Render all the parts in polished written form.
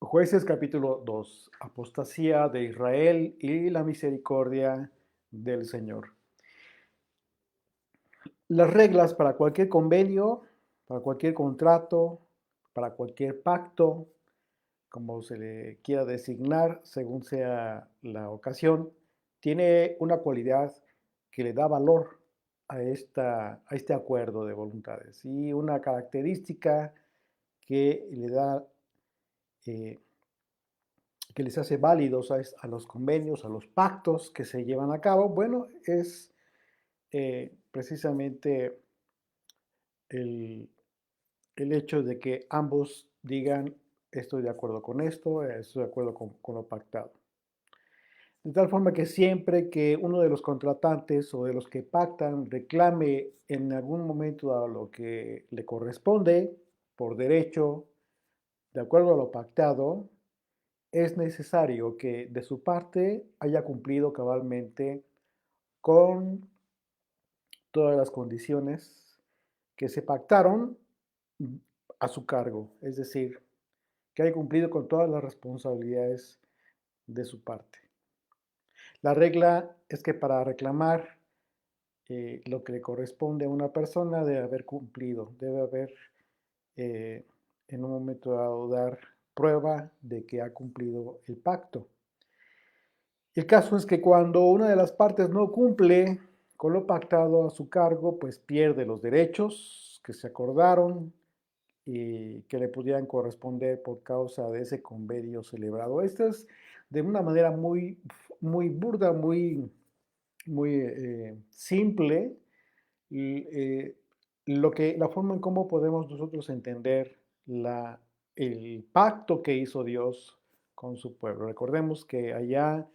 Jueces capítulo 2: Apostasía de Israel y la misericordia del Señor. Las reglas para cualquier convenio, para cualquier contrato, para cualquier pacto, como se le quiera designar según sea la ocasión, tiene una cualidad que le da valor a este acuerdo de voluntades y una característica que le da eh, que les hace válidos a los convenios, a los pactos que se llevan a cabo, bueno, es precisamente el, el hecho de que ambos digan, estoy de acuerdo con esto, estoy de acuerdo con lo pactado. De tal forma que siempre que uno de los contratantes o de los que pactan reclame en algún momento dado lo que le corresponde por derecho, de acuerdo a lo pactado, es necesario que de su parte haya cumplido cabalmente con todas las condiciones que se pactaron a su cargo, es decir, que haya cumplido con todas las responsabilidades de su parte. La regla es que para reclamar lo que le corresponde a una persona debe haber cumplido, debe haber eh, en un momento dado dar prueba de que ha cumplido el pacto. El caso es que cuando una de las partes no cumple con lo pactado a su cargo, pues pierde los derechos que se acordaron y que le pudieran corresponder por causa de ese convenio celebrado. Esto es de una manera muy burda, muy simple, y, la forma en cómo podemos nosotros entender el pacto que hizo Dios con su pueblo. Recordemos que allá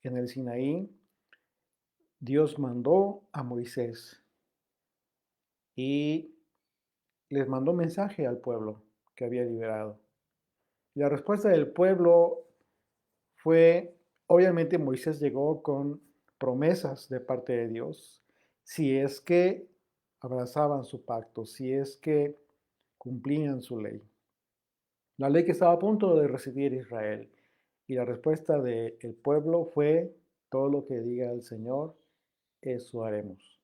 en el Sinaí, Dios mandó a Moisés y les mandó mensaje al pueblo que había liberado. Y la respuesta del pueblo fue, obviamente Moisés llegó con promesas de parte de Dios, si es que abrazaban su pacto, si es que cumplían su ley. La ley que estaba a punto de recibir Israel. Y la respuesta del pueblo fue, todo lo que diga el Señor, eso haremos.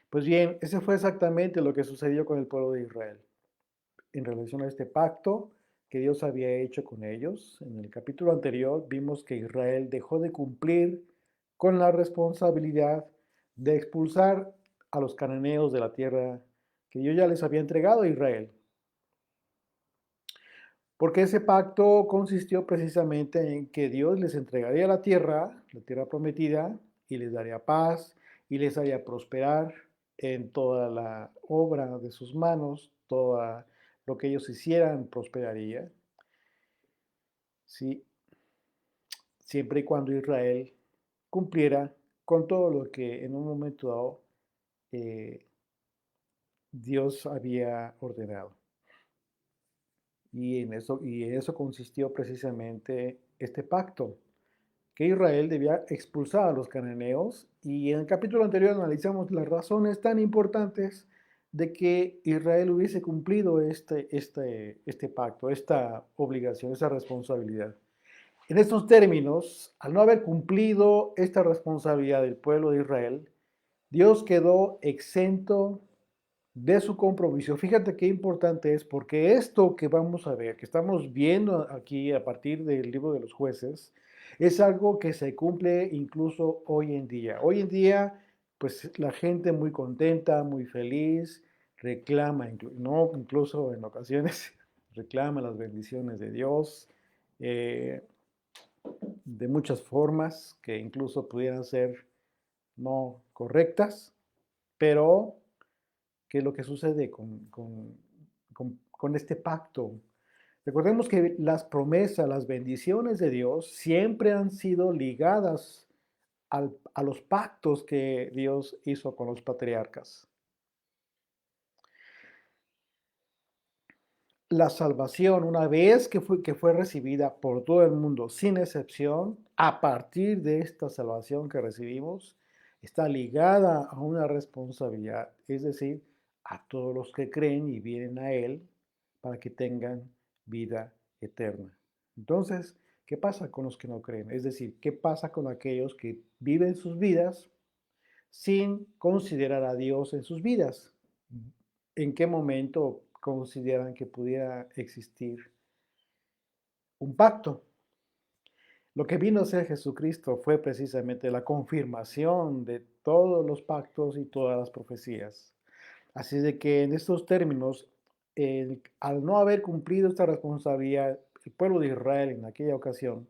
Pues bien, ese fue exactamente lo que sucedió con el pueblo de Israel en relación a este pacto que Dios había hecho con ellos. En el capítulo anterior vimos que Israel dejó de cumplir con la responsabilidad de expulsar a los cananeos de la tierra que Dios ya les había entregado a Israel. Porque ese pacto consistió precisamente en que Dios les entregaría la tierra prometida, y les daría paz y les haría prosperar en toda la obra de sus manos, todo lo que ellos hicieran prosperaría, ¿sí? Siempre y cuando Israel cumpliera con todo lo que en un momento dado eh, Dios había ordenado. Y en eso consistió precisamente este pacto, que Israel debía expulsar a los cananeos, y en el capítulo anterior analizamos las razones tan importantes de que Israel hubiese cumplido este pacto, esta obligación, esta responsabilidad. En estos términos, al no haber cumplido esta responsabilidad del pueblo de Israel, Dios quedó exento de su compromiso. Fíjate qué importante es, porque esto que vamos a ver, que estamos viendo aquí a partir del libro de los jueces, es algo que se cumple incluso hoy en día. Hoy en día, pues la gente muy contenta, muy feliz, reclama, no, incluso en ocasiones reclama las bendiciones de Dios eh, de muchas formas que incluso pudieran ser no correctas, pero ¿qué es lo que sucede con este pacto? Recordemos que las promesas, las bendiciones de Dios siempre han sido ligadas a los pactos que Dios hizo con los patriarcas. La salvación, una vez que fue recibida por todo el mundo, sin excepción, a partir de esta salvación que recibimos, está ligada a una responsabilidad, es decir, a todos los que creen y vienen a Él para que tengan vida eterna. Entonces, ¿qué pasa con los que no creen? Es decir, ¿qué pasa con aquellos que viven sus vidas sin considerar a Dios en sus vidas? ¿En qué momento consideran que pudiera existir un pacto? Lo que vino a ser Jesucristo fue precisamente la confirmación de todos los pactos y todas las profecías. Así de que en estos términos, al no haber cumplido esta responsabilidad, el pueblo de Israel en aquella ocasión,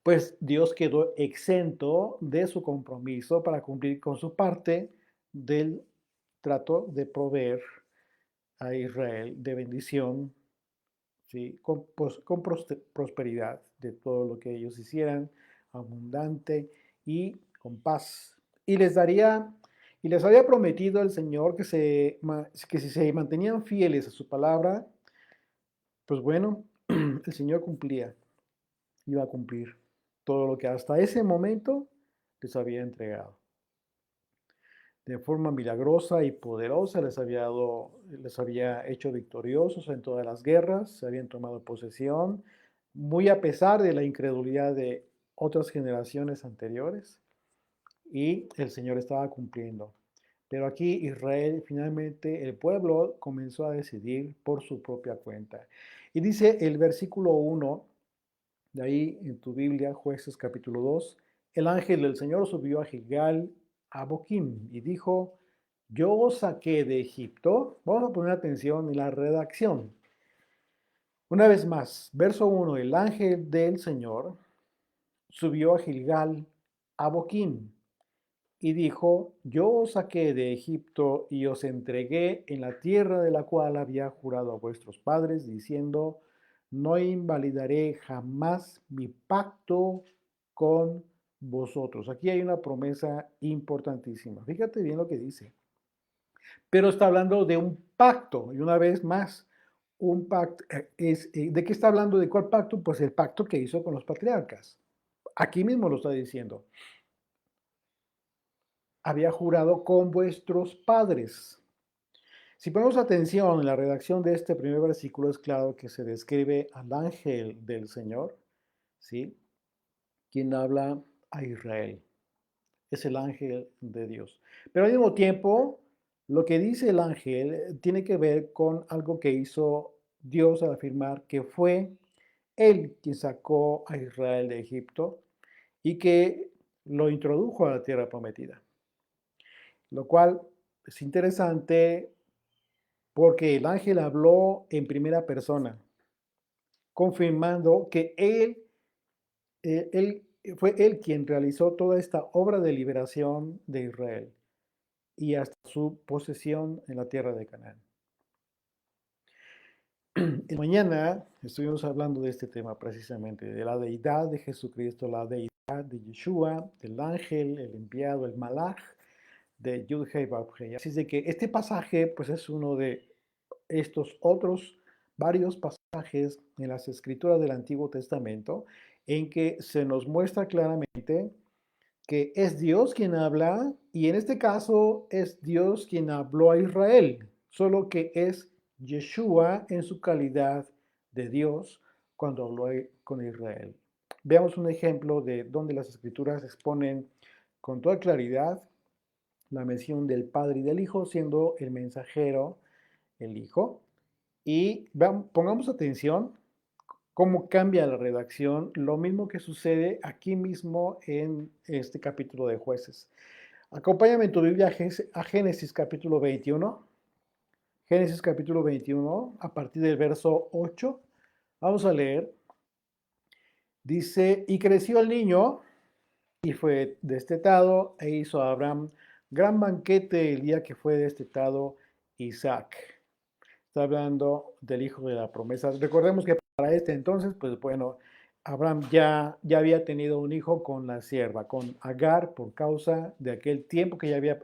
pues Dios quedó exento de su compromiso para cumplir con su parte del trato de proveer a Israel de bendición, ¿sí? Con prosperidad de todo lo que ellos hicieran, abundante y con paz. Y les daría, y les había prometido el Señor que si se mantenían fieles a su palabra, pues bueno, el Señor cumplía, iba a cumplir todo lo que hasta ese momento les había entregado. De forma milagrosa y poderosa les había hecho victoriosos en todas las guerras, se habían tomado posesión, muy a pesar de la incredulidad de otras generaciones anteriores, y el Señor estaba cumpliendo. Pero aquí Israel, finalmente, el pueblo comenzó a decidir por su propia cuenta. Y dice el versículo 1, de ahí en tu Biblia, Jueces capítulo 2, el ángel del Señor subió a Gilgal, a Boquim, y dijo, yo os saqué de Egipto. Vamos a poner atención en la redacción. Una vez más, verso 1, el ángel del Señor subió a Gilgal, a Boquim, y dijo, yo os saqué de Egipto y os entregué en la tierra de la cual había jurado a vuestros padres, diciendo, no invalidaré jamás mi pacto con vosotros. Aquí hay una promesa importantísima. Fíjate bien lo que dice. Pero está hablando de un pacto, y una vez más, un pacto ¿de qué está hablando? ¿De cuál pacto? Pues el pacto que hizo con los patriarcas. Aquí mismo lo está diciendo. Había jurado con vuestros padres. Si ponemos atención en la redacción de este primer versículo, es claro que se describe al ángel del Señor, ¿sí? Quien habla a Israel. Es el ángel de Dios. Pero al mismo tiempo, lo que dice el ángel tiene que ver con algo que hizo Dios al afirmar que fue él quien sacó a Israel de Egipto y que lo introdujo a la tierra prometida. Lo cual es interesante porque el ángel habló en primera persona, confirmando que él fue él quien realizó toda esta obra de liberación de Israel y hasta su posesión en la tierra de Canaán. Mañana estuvimos hablando de este tema precisamente, de la deidad de Jesucristo, la deidad de Yeshua, del ángel, el enviado, el malach de Yud-Heh Vav-Heh. Así es de que este pasaje pues es uno de estos otros varios pasajes en las escrituras del Antiguo Testamento en que se nos muestra claramente que es Dios quien habla y en este caso es Dios quien habló a Israel, solo que es Yeshua en su calidad de Dios cuando habló con Israel. Veamos un ejemplo de donde las escrituras exponen con toda claridad la mención del Padre y del Hijo, siendo el mensajero el Hijo. Y pongamos atención cómo cambia la redacción, lo mismo que sucede aquí mismo en este capítulo de Jueces. Acompáñame en tu Biblia a Génesis capítulo 21. Génesis capítulo 21, a partir del verso 8. Vamos a leer. Dice, y creció el niño y fue destetado e hizo a Abraham gran banquete el día que fue destetado Isaac. Está hablando del hijo de la promesa. Recordemos que para este entonces, pues bueno, Abraham ya había tenido un hijo con la sierva, con Agar, por causa de aquel tiempo que ya había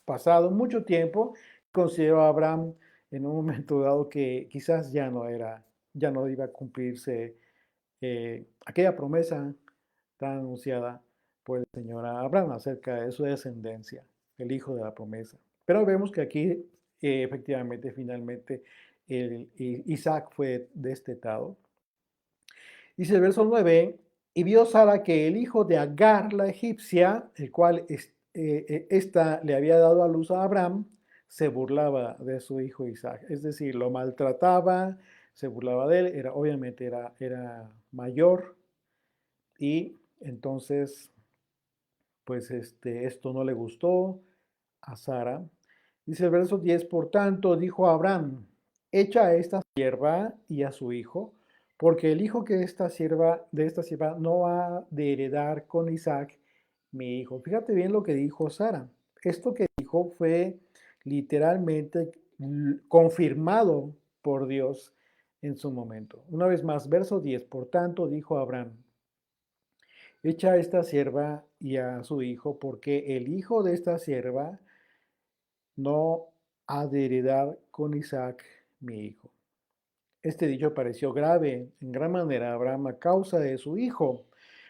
pasado, mucho tiempo. Consideró a Abraham en un momento dado que quizás ya no iba a cumplirse aquella promesa tan anunciada por el Señor a Abraham acerca de su descendencia, el hijo de la promesa. Pero vemos que aquí efectivamente, finalmente, Isaac fue destetado. Dice el verso 9, y vio Sara que el hijo de Agar, la egipcia, el cual esta le había dado a luz a Abraham, se burlaba de su hijo Isaac. Es decir, lo maltrataba, se burlaba de él, obviamente era mayor y entonces, pues esto no le gustó a Sara. Dice el verso 10, por tanto, dijo Abraham, echa a esta sierva y a su hijo, porque el hijo que de esta sierva no ha de heredar con Isaac, mi hijo. Fíjate bien lo que dijo Sara. Esto que dijo fue literalmente confirmado por Dios en su momento. Una vez más, verso 10, por tanto, dijo Abraham, echa a esta sierva y a su hijo, porque el hijo de esta sierva no ha de heredar con Isaac, mi hijo. Este dicho pareció grave en gran manera a Abraham a causa de su hijo.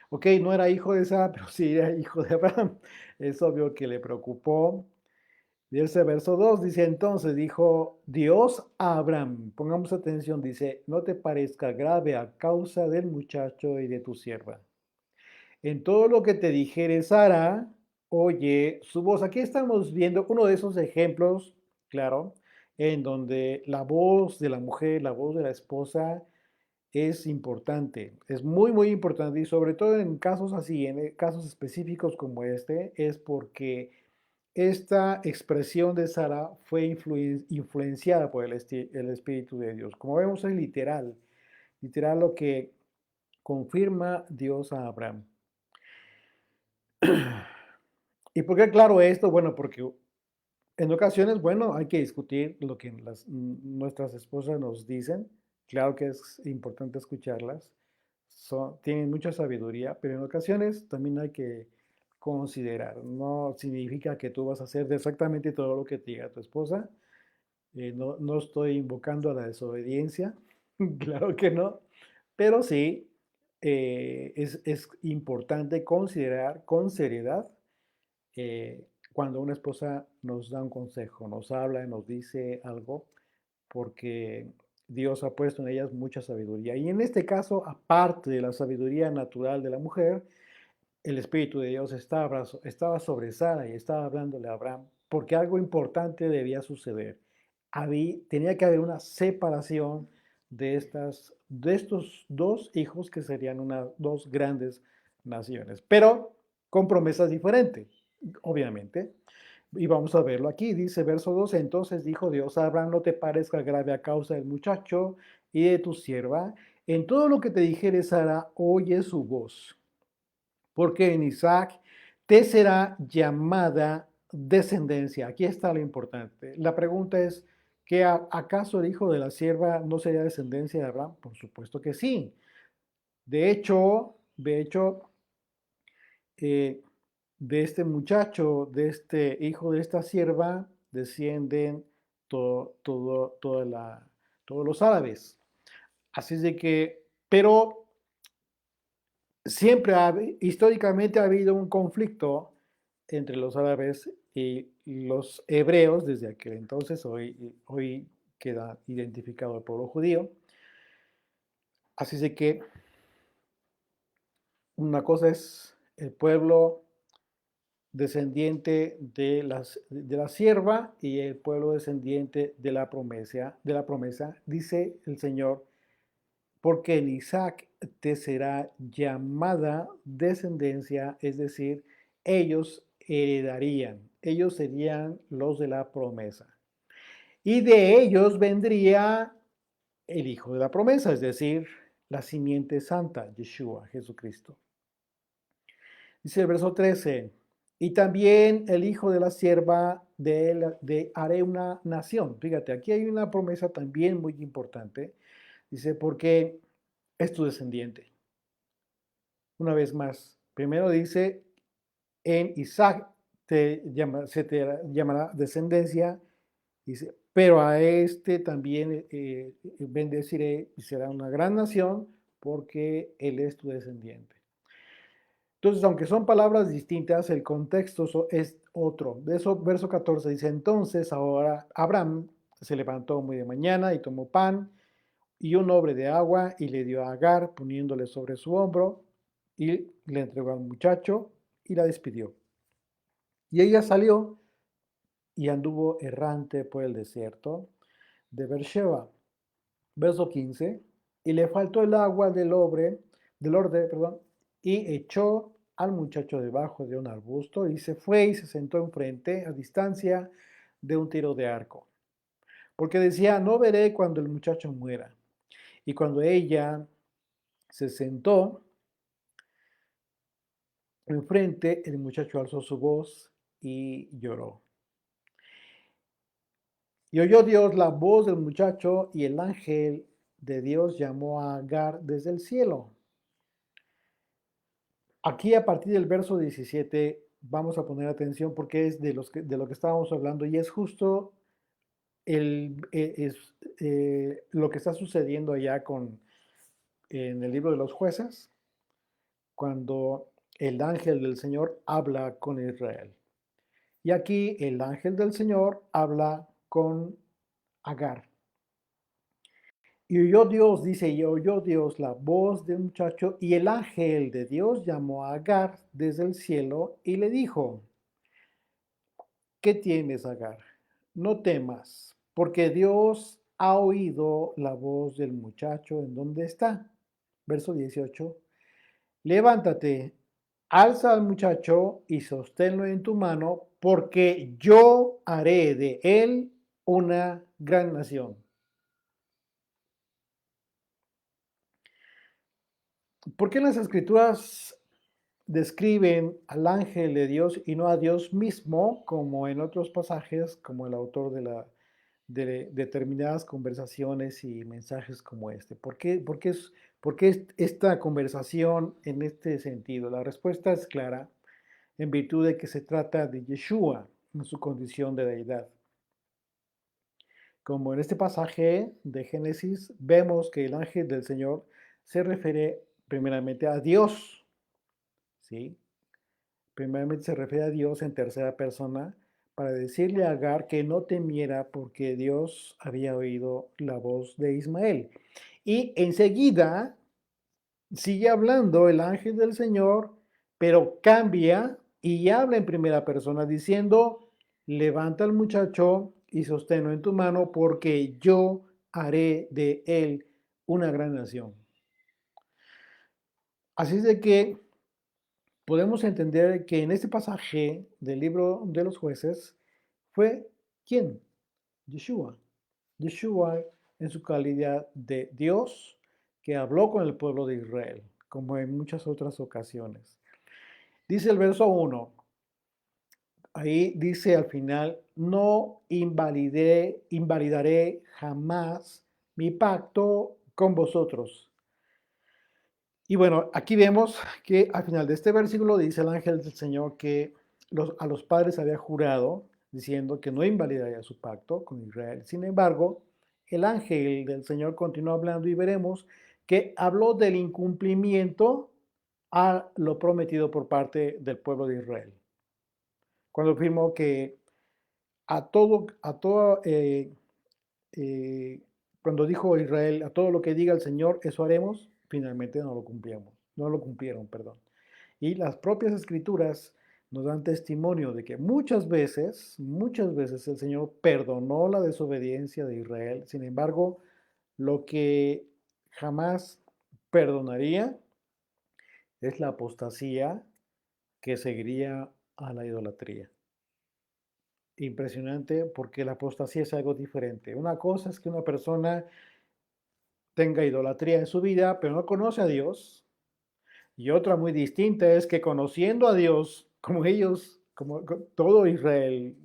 Ok, no era hijo de Sara, pero sí era hijo de Abraham. Es obvio que le preocupó. Dice verso 2, dice entonces, dijo Dios a Abraham, pongamos atención, dice, no te parezca grave a causa del muchacho y de tu sierva. En todo lo que te dijere Sara, oye su voz. Aquí estamos viendo uno de esos ejemplos, claro, en donde la voz de la mujer, la voz de la esposa es importante, es muy, muy importante y sobre todo en casos así, en casos específicos como este, es porque esta expresión de Sara fue influenciada por el Espíritu de Dios. Como vemos es literal, literal lo que confirma Dios a Abraham. ¿Y por qué claro esto? Bueno, porque en ocasiones, bueno, hay que discutir lo que nuestras esposas nos dicen. Claro que es importante escucharlas. Tienen mucha sabiduría, pero en ocasiones también hay que considerar. No significa que tú vas a hacer exactamente todo lo que te diga tu esposa. No estoy invocando a la desobediencia, claro que no, pero sí es importante considerar con seriedad cuando una esposa nos da un consejo, nos habla, nos dice algo, porque Dios ha puesto en ellas mucha sabiduría. Y en este caso, aparte de la sabiduría natural de la mujer, el Espíritu de Dios estaba sobre Sara y estaba hablándole a Abraham, porque algo importante debía suceder. Tenía que haber una separación de estos dos hijos que serían dos grandes naciones, pero con promesas diferentes, obviamente. Y vamos a verlo aquí, dice verso 12, entonces dijo Dios a Abraham, no te parezca grave a causa del muchacho y de tu sierva, en todo lo que te dijere Sara, oye su voz, porque en Isaac te será llamada descendencia. Aquí está lo importante. La pregunta es, ¿acaso el hijo de la sierva no sería descendencia de Abraham? Por supuesto que sí. De hecho, eh, de este muchacho, de este hijo de esta sierva, descienden todos los árabes. Así es de que, pero históricamente ha habido un conflicto entre los árabes y los hebreos desde aquel entonces, hoy queda identificado el pueblo judío. Así es de que una cosa es el pueblo descendiente de la sierva y el pueblo descendiente de la promesa, dice el Señor, porque en Isaac te será llamada descendencia, es decir, ellos heredarían, ellos serían los de la promesa. Y de ellos vendría el hijo de la promesa, es decir, la simiente santa, Yeshua, Jesucristo. Dice el verso 13, y también el hijo de la sierva de haré una nación. Fíjate, aquí hay una promesa también muy importante. Dice, porque es tu descendiente. Una vez más, primero dice, en Isaac se te llamará descendencia, dice, pero a este también bendeciré y será una gran nación porque él es tu descendiente. Entonces, aunque son palabras distintas, el contexto es otro. De eso, verso 14 dice, entonces ahora Abraham se levantó muy de mañana y tomó pan y un obre de agua y le dio a Agar poniéndole sobre su hombro y le entregó al muchacho y la despidió. Y ella salió y anduvo errante por el desierto de Beersheba. Verso 15. Y le faltó el agua del orde, perdón, y echó al muchacho debajo de un arbusto y se fue y se sentó enfrente a distancia de un tiro de arco. Porque decía, no veré cuando el muchacho muera. Y cuando ella se sentó enfrente, el muchacho alzó su voz y lloró. Y oyó Dios la voz del muchacho y el ángel de Dios llamó a Agar desde el cielo. Aquí a partir del verso 17 vamos a poner atención porque es de lo que estábamos hablando y es justo lo que está sucediendo allá en el libro de los jueces, cuando el ángel del Señor habla con Israel. Y aquí el ángel del Señor habla con Agar. Y oyó Dios, dice, y oyó Dios la voz del muchacho, y el ángel de Dios llamó a Agar desde el cielo y le dijo, ¿qué tienes, Agar? No temas, porque Dios ha oído la voz del muchacho en donde está. Verso 18. Levántate, alza al muchacho y sosténlo en tu mano, porque yo haré de él una gran nación. ¿Por qué las escrituras describen al ángel de Dios y no a Dios mismo, como en otros pasajes, como el autor de determinadas conversaciones y mensajes como este? ¿Por qué esta conversación en este sentido? La respuesta es clara, en virtud de que se trata de Yeshua en su condición de deidad. Como en este pasaje de Génesis, vemos que el ángel del Señor se refiere primeramente a Dios, ¿sí? Primeramente se refiere a Dios en tercera persona para decirle a Agar que no temiera porque Dios había oído la voz de Ismael. Y enseguida sigue hablando el ángel del Señor, pero cambia y habla en primera persona diciendo, levanta al muchacho y sosténlo en tu mano porque yo haré de él una gran nación. Así es de que podemos entender que en este pasaje del libro de los jueces fue ¿quién? Yeshua. Yeshua en su calidad de Dios que habló con el pueblo de Israel, como en muchas otras ocasiones. Dice el verso 1, ahí dice al final, no invalidaré jamás mi pacto con vosotros. Y bueno, aquí vemos que al final de este versículo dice el ángel del Señor que a los padres había jurado diciendo que no invalidaría su pacto con Israel. Sin embargo, el ángel del Señor continuó hablando y veremos que habló del incumplimiento a lo prometido por parte del pueblo de Israel. Cuando afirmó que eh, cuando dijo Israel, a todo lo que diga el Señor, eso haremos, finalmente no lo cumplieron, perdón. Y las propias escrituras nos dan testimonio de que muchas veces el Señor perdonó la desobediencia de Israel. Sin embargo, lo que jamás perdonaría es la apostasía que seguiría a la idolatría. Impresionante porque la apostasía es algo diferente. Una cosa es que una persona tenga idolatría en su vida, pero no conoce a Dios. Y otra muy distinta es que conociendo a Dios, como ellos, como todo Israel,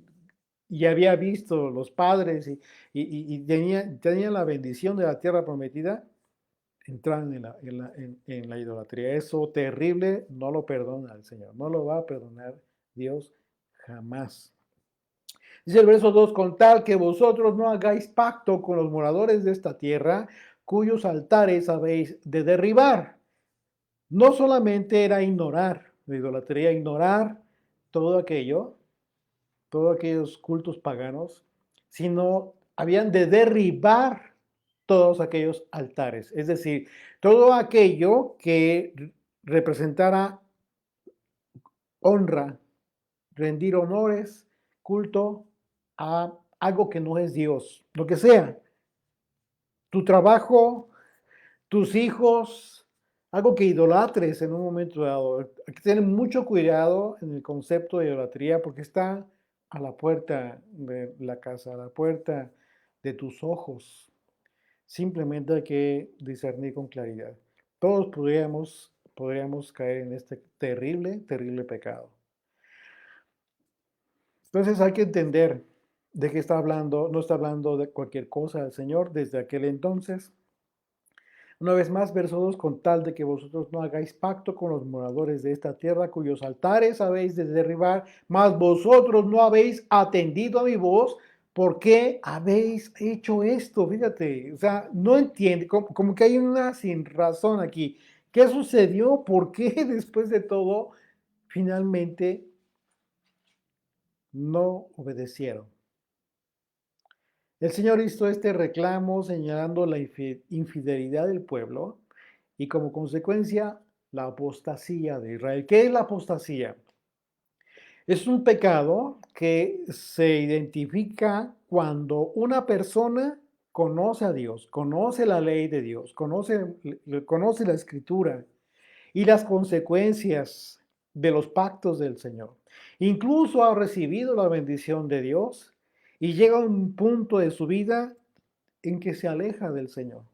ya había visto los padres y tenían la bendición de la tierra prometida, entraron en la idolatría. Eso terrible no lo perdona el Señor, no lo va a perdonar Dios jamás. Dice el verso 2, con tal que vosotros no hagáis pacto con los moradores de esta tierra, cuyos altares habéis de derribar. No solamente era ignorar la idolatría, ignorar todo aquello, todos aquellos cultos paganos, sino habían de derribar todos aquellos altares, es decir, todo aquello que representara honra, rendir honores, culto a algo que no es Dios, lo que sea, tu trabajo, tus hijos, algo que idolatres en un momento dado. Hay que tener mucho cuidado en el concepto de idolatría porque está a la puerta de la casa, a la puerta de tus ojos. Simplemente hay que discernir con claridad. Todos podríamos caer en este terrible, terrible pecado. Entonces hay que entender de qué está hablando. No está hablando de cualquier cosa el Señor desde aquel entonces. Una vez más, verso 2, con tal de que vosotros no hagáis pacto con los moradores de esta tierra, cuyos altares habéis de derribar, mas vosotros no habéis atendido a mi voz. ¿Por qué habéis hecho esto? Fíjate, o sea, no entiende, como que hay una sin razón aquí. ¿Qué sucedió? ¿Por qué después de todo finalmente no obedecieron? El Señor hizo este reclamo señalando la infidelidad del pueblo y como consecuencia la apostasía de Israel. ¿Qué es la apostasía? Es un pecado que se identifica cuando una persona conoce a Dios, conoce la ley de Dios, conoce la escritura y las consecuencias de los pactos del Señor. Incluso ha recibido la bendición de Dios y llega a un punto de su vida en que se aleja del Señor,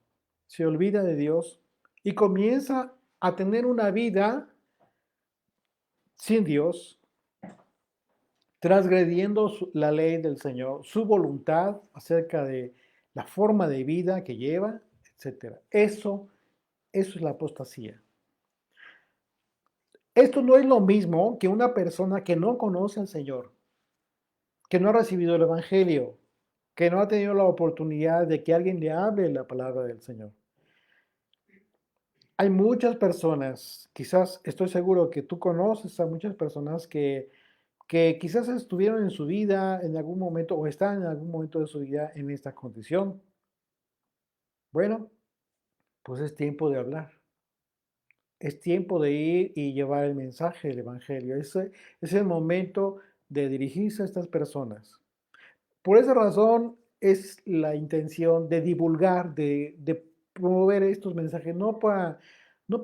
se olvida de Dios y comienza a tener una vida sin Dios, transgrediendo la ley del Señor, su voluntad acerca de la forma de vida que lleva, etc. Eso es la apostasía. Esto no es lo mismo que una persona que no conoce al Señor, que no ha recibido el Evangelio, que no ha tenido la oportunidad de que alguien le hable la palabra del Señor. Hay muchas personas, quizás estoy seguro que tú conoces a muchas personas que quizás estuvieron en su vida en algún momento o están en algún momento de su vida en esta condición. Bueno, pues es tiempo de hablar. Es tiempo de ir y llevar el mensaje del Evangelio. Ese es el momento de dirigirse a estas personas. Por esa razón es la intención de divulgar, de promover estos mensajes, no para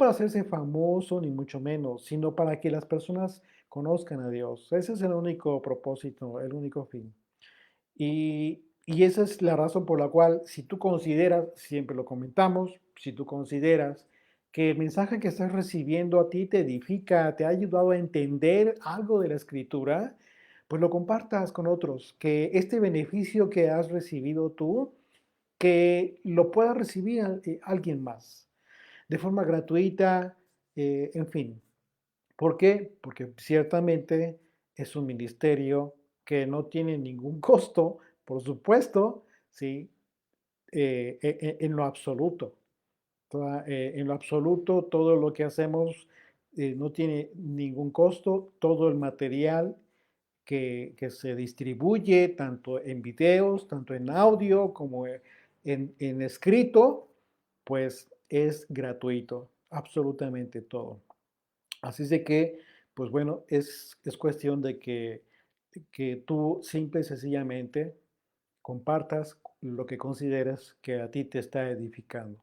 hacerse famoso ni mucho menos, sino para que las personas conozcan a Dios. Ese es el único propósito, el único fin. Y esa es la razón por la cual, si tú consideras, siempre lo comentamos, si tú consideras que el mensaje que estás recibiendo a ti te edifica, te ha ayudado a entender algo de la escritura, pues lo compartas con otros, que este beneficio que has recibido tú, que lo pueda recibir alguien más, de forma gratuita, en fin. ¿Por qué? Porque ciertamente es un ministerio que no tiene ningún costo, por supuesto, ¿sí? En lo absoluto. En lo absoluto, todo lo que hacemos no tiene ningún costo, todo el material que se distribuye, tanto en videos, tanto en audio como en escrito, pues es gratuito, absolutamente todo. Así es de que, pues bueno, es cuestión de que tú simple y sencillamente compartas lo que consideras que a ti te está edificando.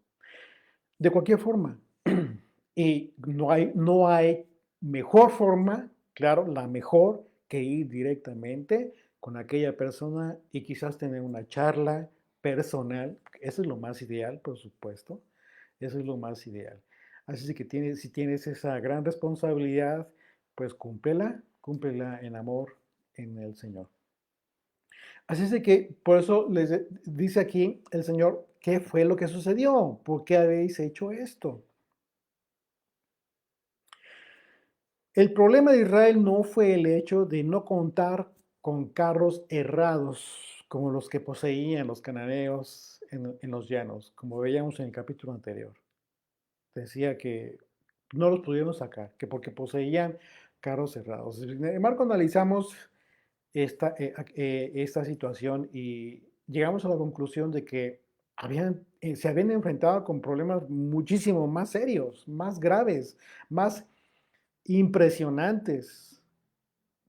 De cualquier forma, y no hay mejor forma, claro, la mejor que ir directamente con aquella persona y quizás tener una charla personal. Eso es lo más ideal, por supuesto. Eso es lo más ideal. Así que si tienes esa gran responsabilidad, pues cúmplela en amor en el Señor. Así es de que por eso dice aquí el Señor, ¿qué fue lo que sucedió? ¿Por qué habéis hecho esto? El problema de Israel no fue el hecho de no contar con carros errados como los que poseían los cananeos en los llanos, como veíamos en el capítulo anterior. Decía que no los pudieron sacar, que porque poseían carros errados. Sin embargo, analizamos esta situación y llegamos a la conclusión de que se habían enfrentado con problemas muchísimo más serios, más graves, más impresionantes.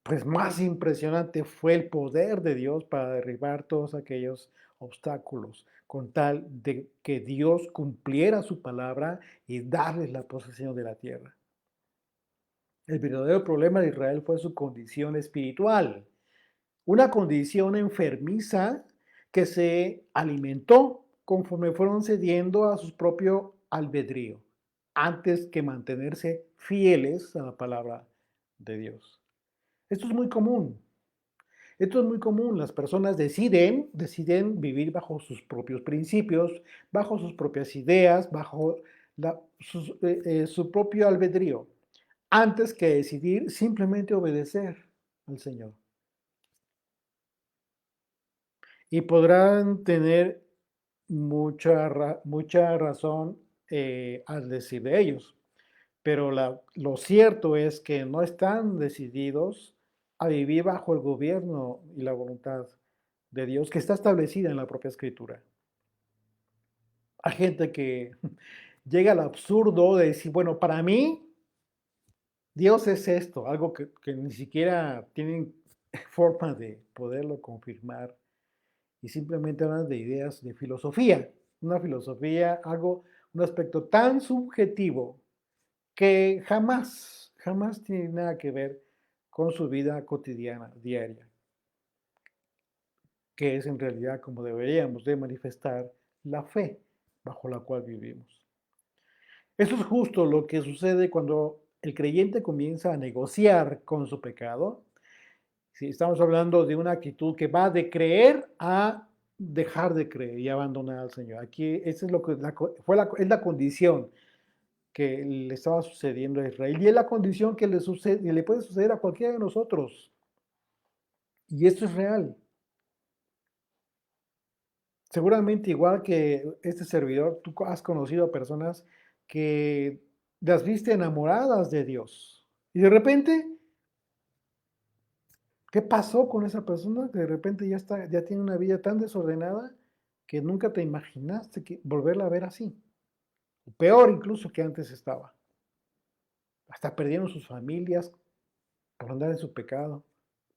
Pues más impresionante fue el poder de Dios para derribar todos aquellos obstáculos, con tal de que Dios cumpliera su palabra y darles la posesión de la tierra. El verdadero problema de Israel fue su condición espiritual, una condición enfermiza que se alimentó conforme fueron cediendo a su propio albedrío, antes que mantenerse fieles a la palabra de Dios. Esto es muy común. Esto es muy común. Las personas deciden vivir bajo sus propios principios, bajo sus propias ideas, bajo su propio albedrío, antes que decidir simplemente obedecer al Señor. Y podrán tener mucha razón al decir de ellos, pero lo cierto es que no están decididos a vivir bajo el gobierno y la voluntad de Dios que está establecida en la propia Escritura. Hay gente que llega al absurdo de decir, bueno, para mí Dios es esto, algo que ni siquiera tienen forma de poderlo confirmar y simplemente hablan de ideas de filosofía, una filosofía, un aspecto tan subjetivo que jamás tiene nada que ver con su vida cotidiana, diaria, que es en realidad como deberíamos de manifestar la fe bajo la cual vivimos. Eso es justo lo que sucede cuando el creyente comienza a negociar con su pecado. Si estamos hablando de una actitud que va de creer a dejar de creer y abandonar al Señor. Aquí esa es lo que es la condición que le estaba sucediendo a Israel y es la condición que le puede suceder a cualquiera de nosotros. Y esto es real. Seguramente igual que este servidor, tú has conocido a personas que las viste enamoradas de Dios. Y de repente, ¿qué pasó con esa persona? Que de repente ya tiene una vida tan desordenada que nunca te imaginaste volverla a ver así. Peor incluso que antes estaba. Hasta perdieron sus familias por andar en su pecado.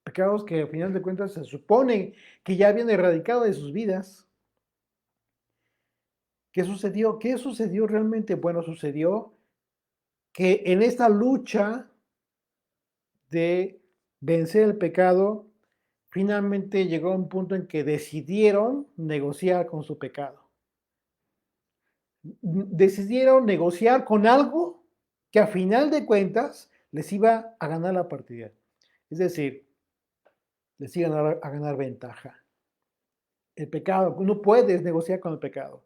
Pecados que al final de cuentas se supone que ya habían erradicado de sus vidas. ¿Qué sucedió? ¿Qué sucedió realmente? Bueno, sucedió que en esta lucha de vencer el pecado, finalmente llegó a un punto en que decidieron negociar con su pecado. Decidieron negociar con algo que a final de cuentas les iba a ganar la partida. Es decir, les iba a ganar ventaja. El pecado, no puedes negociar con el pecado,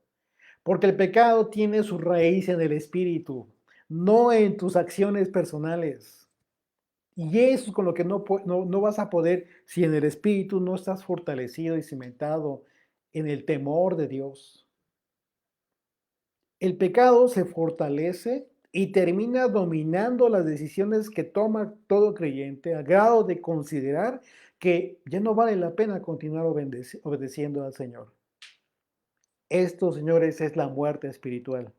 porque el pecado tiene su raíz en el espíritu, no en tus acciones personales. Y eso es con lo que no vas a poder si en el espíritu no estás fortalecido y cimentado en el temor de Dios. El pecado se fortalece y termina dominando las decisiones que toma todo creyente, a grado de considerar que ya no vale la pena continuar obedeciendo al Señor. Esto, señores, es la muerte espiritual.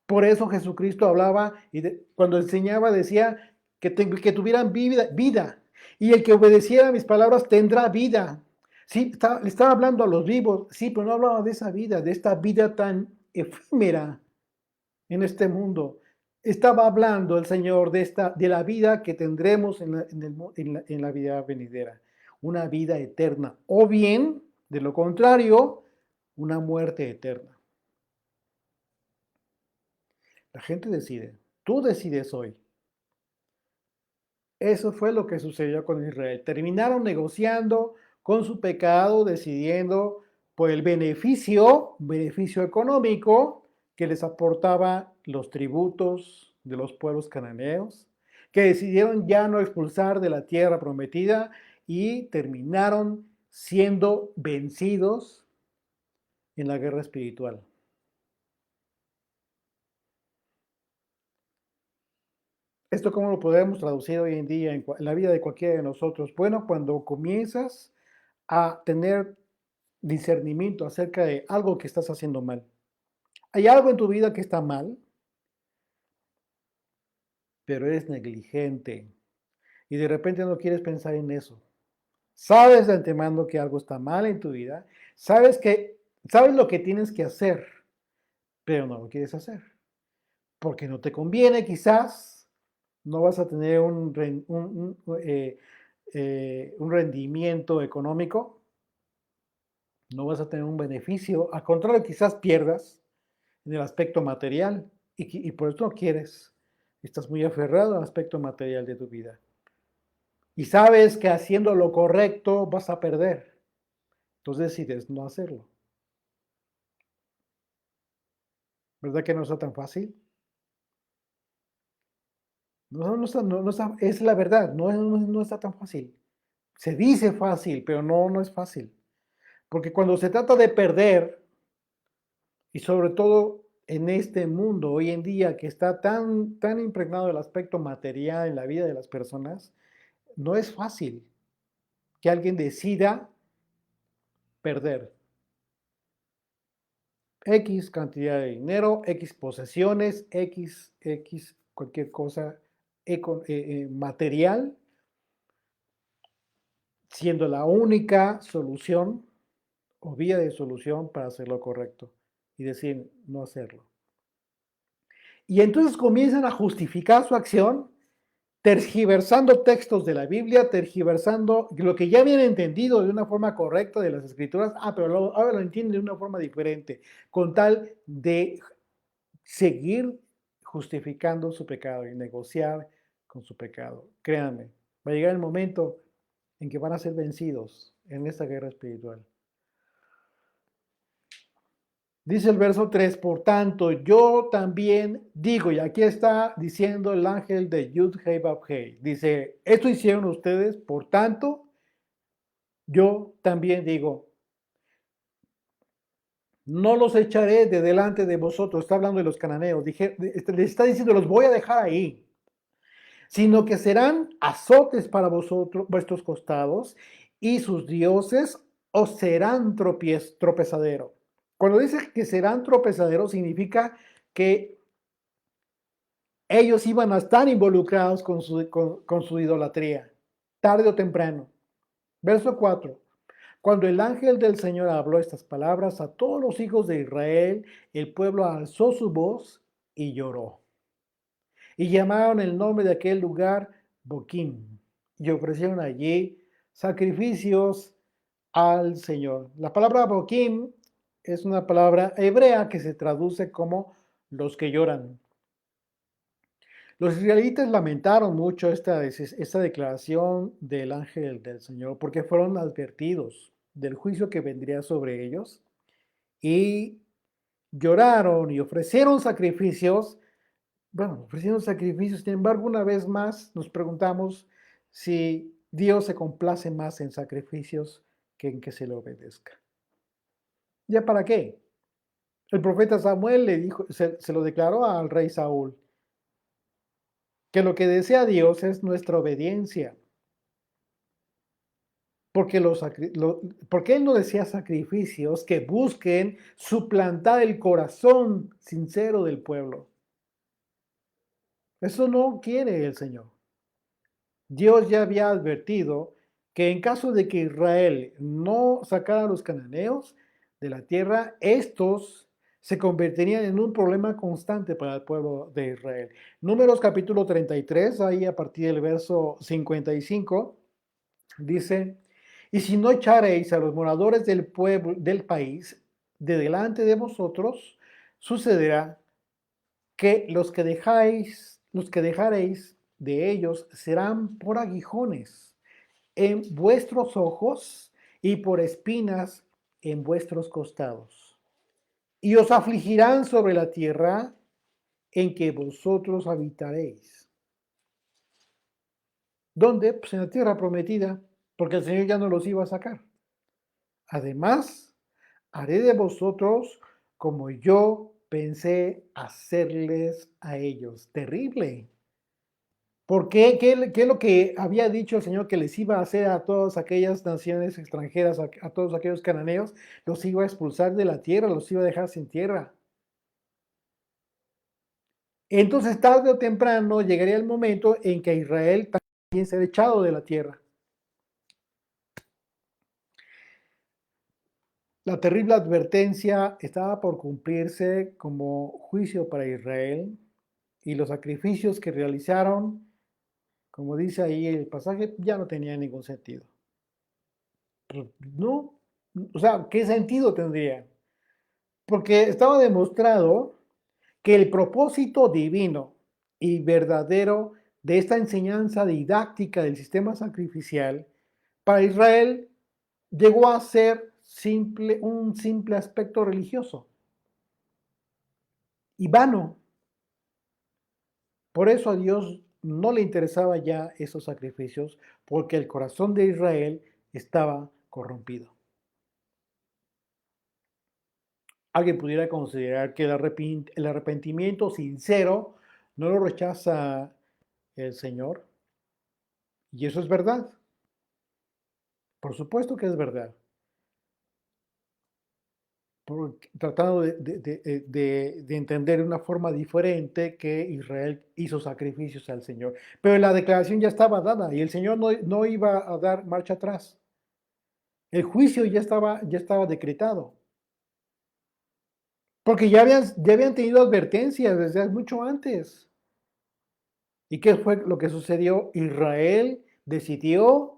Por eso Jesucristo hablaba y cuando enseñaba decía que tuvieran vida. Y el que obedeciera mis palabras tendrá vida. Sí, le estaba hablando a los vivos, sí, pero no hablaba de esa vida, de esta vida tan efímera en este mundo. Estaba hablando el Señor de la vida que tendremos en la vida venidera, una vida eterna, o bien, de lo contrario, una muerte eterna. La gente decide, tú decides hoy. Eso fue lo que sucedió con Israel. Terminaron negociando con su pecado, decidiendo por el beneficio económico que les aportaba los tributos de los pueblos cananeos, que decidieron ya no expulsar de la tierra prometida y terminaron siendo vencidos en la guerra espiritual. ¿Esto cómo lo podemos traducir hoy en día en la vida de cualquiera de nosotros? Bueno, cuando comienzas a tener discernimiento acerca de algo que estás haciendo mal. Hay algo en tu vida que está mal, pero eres negligente y de repente no quieres pensar en eso. Sabes de antemano que algo está mal en tu vida, sabes lo que tienes que hacer, pero no lo quieres hacer. Porque no te conviene, quizás no vas a tener un rendimiento económico, no vas a tener un beneficio, al contrario, quizás pierdas en el aspecto material y por eso no quieres, estás muy aferrado al aspecto material de tu vida. Y sabes que haciendo lo correcto vas a perder, entonces decides no hacerlo. ¿Verdad que no está tan fácil? No está, es la verdad, no está tan fácil. Se dice fácil, pero no es fácil. Porque cuando se trata de perder, y sobre todo en este mundo hoy en día que está tan impregnado del aspecto material en la vida de las personas, no es fácil que alguien decida perder X cantidad de dinero, X posesiones, X cualquier cosa material, siendo la única solución o vía de solución para hacer lo correcto y decir no hacerlo. Y entonces comienzan a justificar su acción tergiversando textos de la Biblia, tergiversando lo que ya habían entendido de una forma correcta de las escrituras, pero ahora lo entienden de una forma diferente, con tal de seguir justificando su pecado y negociar con su pecado. Créanme, va a llegar el momento en que van a ser vencidos en esta guerra espiritual. Dice el verso 3, por tanto, yo también digo, y aquí está diciendo el ángel de Yud-Hei Vav-Hei, dice, esto hicieron ustedes, por tanto, yo también digo, no los echaré de delante de vosotros, está hablando de los cananeos, les está diciendo, los voy a dejar ahí, sino que serán azotes para vosotros, vuestros costados, y sus dioses os serán tropezadero. Cuando dice que serán tropezaderos, significa que ellos iban a estar involucrados con su idolatría, tarde o temprano. Verso 4. Cuando el ángel del Señor habló estas palabras a todos los hijos de Israel, el pueblo alzó su voz y lloró. Y llamaron el nombre de aquel lugar Boquim, y ofrecieron allí sacrificios al Señor. La palabra Boquim es una palabra hebrea que se traduce como los que lloran. Los israelitas lamentaron mucho esta declaración del ángel del Señor porque fueron advertidos del juicio que vendría sobre ellos y lloraron y ofrecieron sacrificios. Bueno, ofrecieron sacrificios. Sin embargo, una vez más nos preguntamos si Dios se complace más en sacrificios que en que se le obedezca. ¿Ya para qué? El profeta Samuel le dijo, se lo declaró al rey Saúl, que lo que desea Dios es nuestra obediencia. Porque, porque Él no desea sacrificios que busquen suplantar el corazón sincero del pueblo. Eso no quiere el Señor. Dios ya había advertido que en caso de que Israel no sacara a los cananeos de la tierra, estos se convertirían en un problema constante para el pueblo de Israel. Números capítulo 33, ahí a partir del verso 55, dice, y si no echaréis a los moradores del pueblo, del país, de delante de vosotros, sucederá que los que dejaréis de ellos serán por aguijones en vuestros ojos y por espinas en vuestros costados. Y os afligirán sobre la tierra en que vosotros habitaréis. ¿Dónde? Pues en la tierra prometida, porque el Señor ya no los iba a sacar. Además, haré de vosotros como yo pensé hacerles a ellos. Terrible. ¿Por qué? ¿Qué es lo que había dicho el Señor que les iba a hacer a todas aquellas naciones extranjeras, a todos aquellos cananeos? Los iba a expulsar de la tierra, los iba a dejar sin tierra. Entonces, tarde o temprano llegaría el momento en que Israel también será echado de la tierra. La terrible advertencia estaba por cumplirse como juicio para Israel y los sacrificios que realizaron, como dice ahí el pasaje, ya no tenían ningún sentido. No, o sea, ¿qué sentido tendría? Porque estaba demostrado que el propósito divino y verdadero de esta enseñanza didáctica del sistema sacrificial para Israel llegó a ser un simple aspecto religioso y vano. Por eso a Dios no le interesaba ya esos sacrificios, porque el corazón de Israel estaba corrompido. Alguien pudiera considerar que el arrepentimiento sincero no lo rechaza el Señor, y eso es verdad. Por supuesto que es verdad. Tratando de entender de una forma diferente que Israel hizo sacrificios al Señor. Pero la declaración ya estaba dada y el Señor no iba a dar marcha atrás. El juicio ya estaba decretado. Porque ya habían tenido advertencias desde mucho antes. ¿Y qué fue lo que sucedió? Israel decidió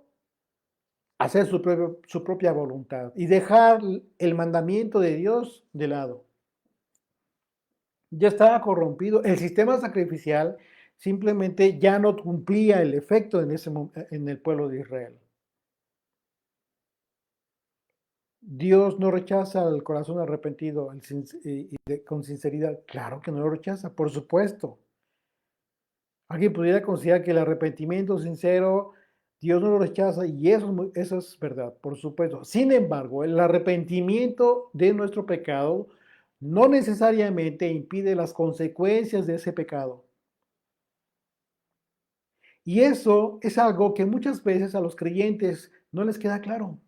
hacer su propia voluntad y dejar el mandamiento de Dios de lado. Ya estaba corrompido. El sistema sacrificial simplemente ya no cumplía el efecto en el pueblo de Israel. Dios no rechaza el corazón arrepentido con sinceridad. Claro que no lo rechaza, por supuesto. Alguien pudiera considerar que el arrepentimiento sincero, Dios no lo rechaza y eso es verdad, por supuesto. Sin embargo, el arrepentimiento de nuestro pecado no necesariamente impide las consecuencias de ese pecado. Y eso es algo que muchas veces a los creyentes no les queda claro.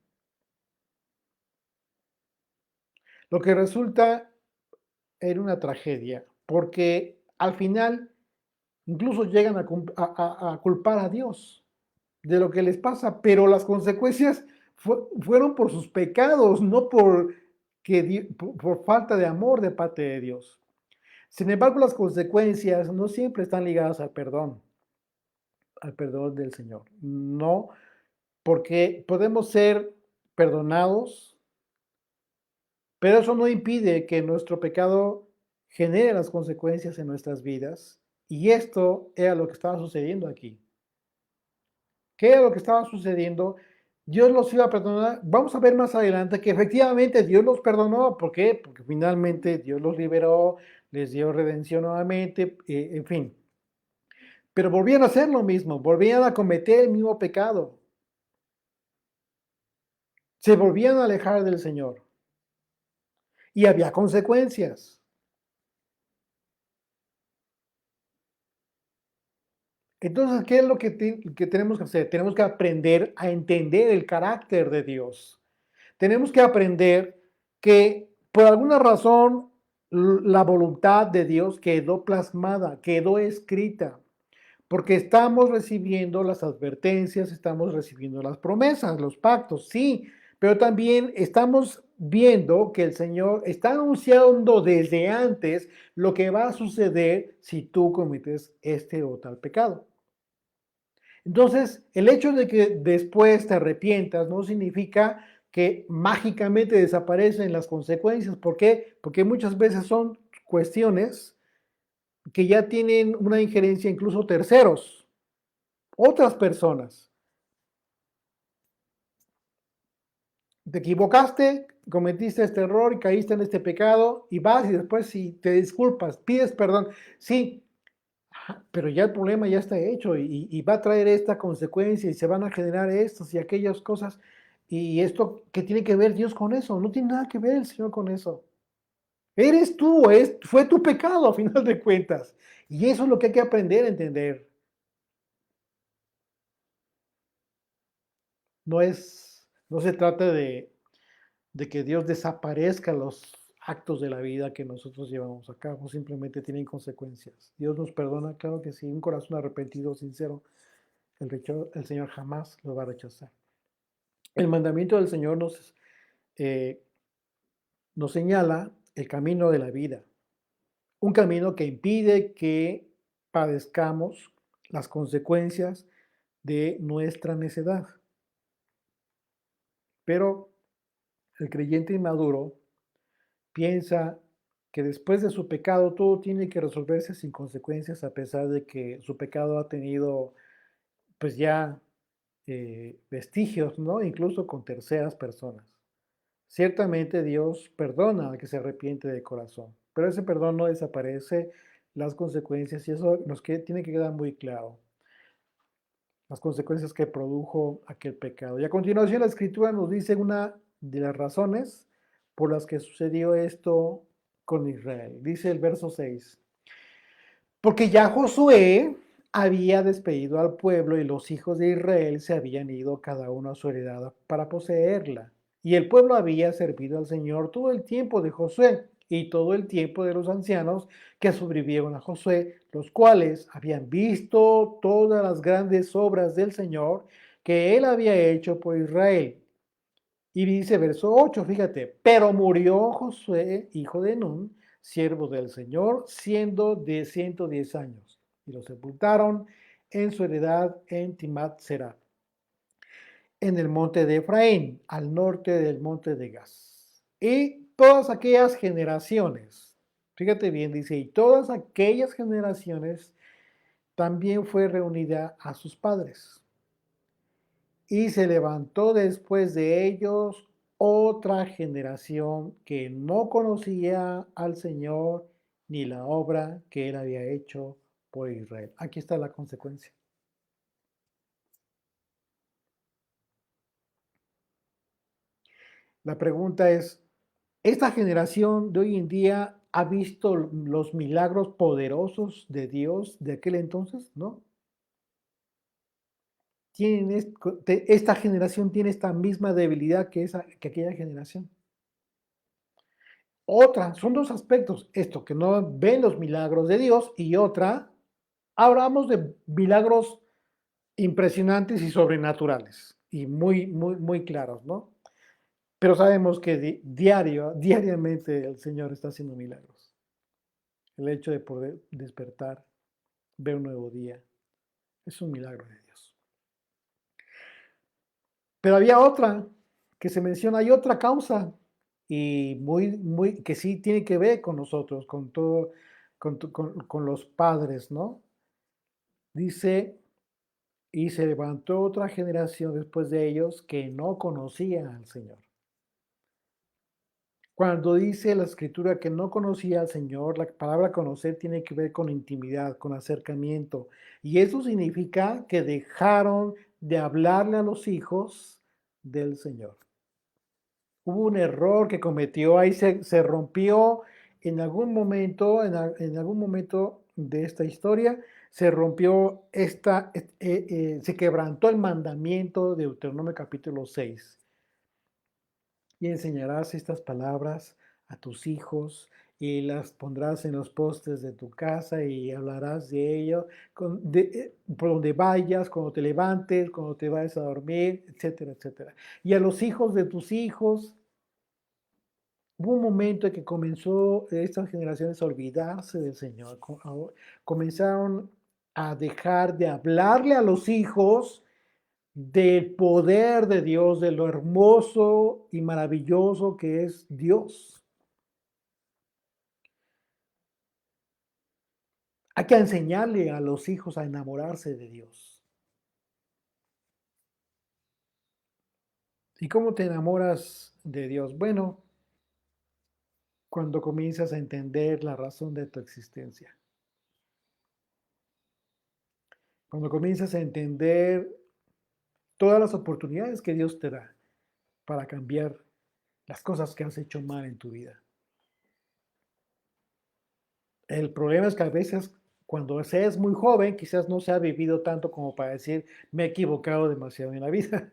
Lo que resulta en una tragedia, porque al final incluso llegan a culpar a Dios de lo que les pasa, pero las consecuencias fueron por sus pecados, no por falta de amor de parte de Dios. Sin embargo, las consecuencias no siempre están ligadas al perdón del Señor. No, porque podemos ser perdonados, pero eso no impide que nuestro pecado genere las consecuencias en nuestras vidas. Y esto era lo que estaba sucediendo aquí. ¿Qué era lo que estaba sucediendo? Dios los iba a perdonar. Vamos a ver más adelante que efectivamente Dios los perdonó. ¿Por qué? Porque finalmente Dios los liberó, les dio redención nuevamente, en fin. Pero volvían a hacer lo mismo, volvían a cometer el mismo pecado. Se volvían a alejar del Señor. Y había consecuencias. Entonces, ¿qué es lo que tenemos que hacer? Tenemos que aprender a entender el carácter de Dios. Tenemos que aprender que por alguna razón la voluntad de Dios quedó plasmada, quedó escrita, porque estamos recibiendo las advertencias, estamos recibiendo las promesas, los pactos, sí, pero también estamos viendo que el Señor está anunciando desde antes lo que va a suceder si tú cometes este o tal pecado. Entonces, el hecho de que después te arrepientas no significa que mágicamente desaparecen las consecuencias. ¿Por qué? Porque muchas veces son cuestiones que ya tienen una injerencia incluso terceros, otras personas. Te equivocaste, cometiste este error y caíste en este pecado y vas y después si te disculpas, pides perdón. Sí, pero ya el problema ya está hecho y va a traer esta consecuencia y se van a generar estas y aquellas cosas. Y esto, ¿qué tiene que ver Dios con eso? No tiene nada que ver el Señor con eso. Eres tú, fue tu pecado a final de cuentas. Y eso es lo que hay que aprender a entender. No se trata de que Dios desaparezca los actos de la vida que nosotros llevamos a cabo, simplemente tienen consecuencias. Dios nos perdona, claro que sí, un corazón arrepentido, sincero, el Señor jamás lo va a rechazar. El mandamiento del Señor eh, nos señala el camino de la vida, un camino que impide que padezcamos las consecuencias de nuestra necedad. Pero el creyente inmaduro piensa que después de su pecado todo tiene que resolverse sin consecuencias, a pesar de que su pecado ha tenido pues ya vestigios, ¿no? Incluso con terceras personas. Ciertamente Dios perdona al que se arrepiente de corazón, pero ese perdón no desaparece las consecuencias y eso tiene que quedar muy claro, las consecuencias que produjo aquel pecado. Y a continuación la escritura nos dice una de las razones por las que sucedió esto con Israel. Dice el verso 6, porque ya Josué había despedido al pueblo y los hijos de Israel se habían ido cada uno a su heredad para poseerla. Y el pueblo había servido al Señor todo el tiempo de Josué y todo el tiempo de los ancianos que sobrevivieron a Josué, los cuales habían visto todas las grandes obras del Señor que él había hecho por Israel. Y dice verso 8, fíjate, pero murió Josué, hijo de Nun, siervo del Señor, siendo de 110 años, y lo sepultaron en su heredad en Timat Será, en el monte de Efraín, al norte del monte de Gaz. Y todas aquellas generaciones, fíjate bien, dice, y todas aquellas generaciones también fue reunida a sus padres. Y se levantó después de ellos otra generación que no conocía al Señor ni la obra que él había hecho por Israel. Aquí está la consecuencia. La pregunta es, ¿esta generación de hoy en día ha visto los milagros poderosos de Dios de aquel entonces? ¿No? Esta generación tiene esta misma debilidad que aquella generación. Otra, son dos aspectos, esto que no ven los milagros de Dios y otra, hablamos de milagros impresionantes y sobrenaturales y muy claros, ¿no? Pero sabemos que diariamente el Señor está haciendo milagros. El hecho de poder despertar, ver un nuevo día, es un milagro de Dios. Pero había otra que se menciona, hay otra causa y que sí tiene que ver con nosotros, con todo, con los padres, ¿no? Dice, y se levantó otra generación después de ellos que no conocía al Señor. Cuando dice la escritura que no conocía al Señor, la palabra conocer tiene que ver con intimidad, con acercamiento. Y eso significa que dejaron de hablarle a los hijos del Señor. Hubo un error que cometió, ahí se rompió en algún momento, en algún momento de esta historia, se rompió se quebrantó el mandamiento de Deuteronomio capítulo 6. Y enseñarás estas palabras a tus hijos y las pondrás en los postes de tu casa y hablarás de ello por donde vayas, cuando te levantes, cuando te vayas a dormir, etcétera, etcétera. Y a los hijos de tus hijos. Hubo un momento en que comenzó estas generaciones a olvidarse del Señor, comenzaron a dejar de hablarle a los hijos del poder de Dios, de lo hermoso y maravilloso que es Dios. Hay que enseñarle a los hijos a enamorarse de Dios. ¿Y cómo te enamoras de Dios? Bueno, cuando comienzas a entender la razón de tu existencia. Cuando comienzas a entender todas las oportunidades que Dios te da para cambiar las cosas que has hecho mal en tu vida. El problema es que a veces cuando se es muy joven, quizás no se ha vivido tanto como para decir, me he equivocado demasiado en la vida.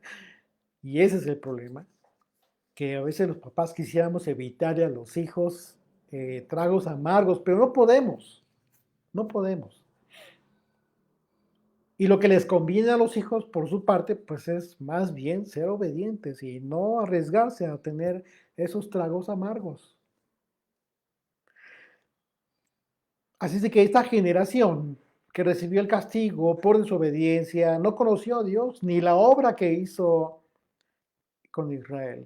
Y ese es el problema, que a veces los papás quisiéramos evitarle a los hijos tragos amargos, pero no podemos, no podemos. Y lo que les conviene a los hijos, por su parte, pues es más bien ser obedientes y no arriesgarse a tener esos tragos amargos. Así es de que esta generación que recibió el castigo por desobediencia no conoció a Dios ni la obra que hizo con Israel.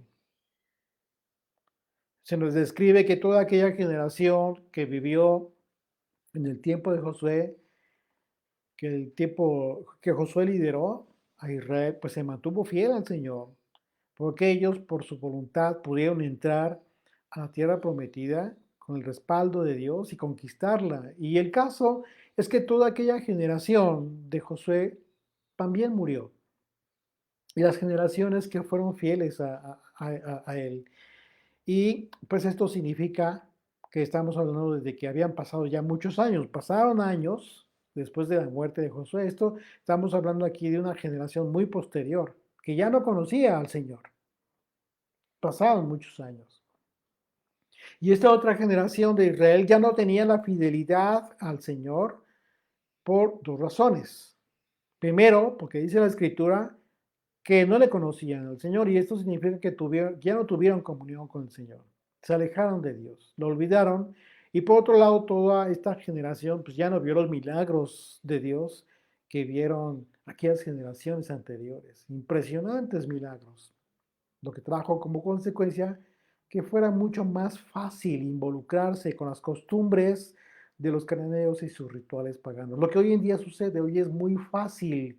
Se nos describe que toda aquella generación que vivió en el tiempo de Josué, que el tiempo que Josué lideró a Israel, pues se mantuvo fiel al Señor, porque ellos por su voluntad pudieron entrar a la tierra prometida con el respaldo de Dios y conquistarla. Y el caso es que toda aquella generación de Josué también murió. Y las generaciones que fueron fieles a él. Y pues esto significa que estamos hablando de que habían pasado ya muchos años, pasaron años después de la muerte de Josué. Esto estamos hablando aquí de una generación muy posterior, que ya no conocía al Señor. Pasaron muchos años. Y esta otra generación de Israel ya no tenía la fidelidad al Señor por dos razones. Primero, porque dice la Escritura que no le conocían al Señor y esto significa que ya no tuvieron comunión con el Señor. Se alejaron de Dios, lo olvidaron. Y por otro lado, toda esta generación pues ya no vio los milagros de Dios que vieron aquellas generaciones anteriores. Impresionantes milagros. Lo que trajo como consecuencia que fuera mucho más fácil involucrarse con las costumbres de los cananeos y sus rituales paganos. Lo que hoy en día sucede, hoy es muy fácil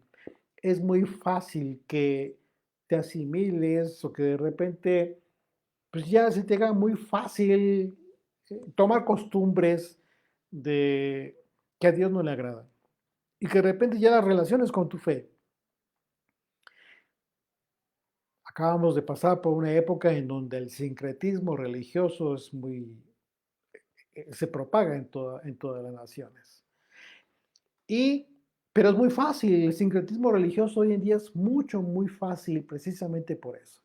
que te asimiles o que de repente pues ya se te haga muy fácil tomar costumbres de que a Dios no le agradan y que de repente ya las relaciones con tu fe. Acabamos de pasar por una época en donde el sincretismo religioso es se propaga en todas las naciones. Y, pero es muy fácil, el sincretismo religioso hoy en día es muy fácil precisamente por eso.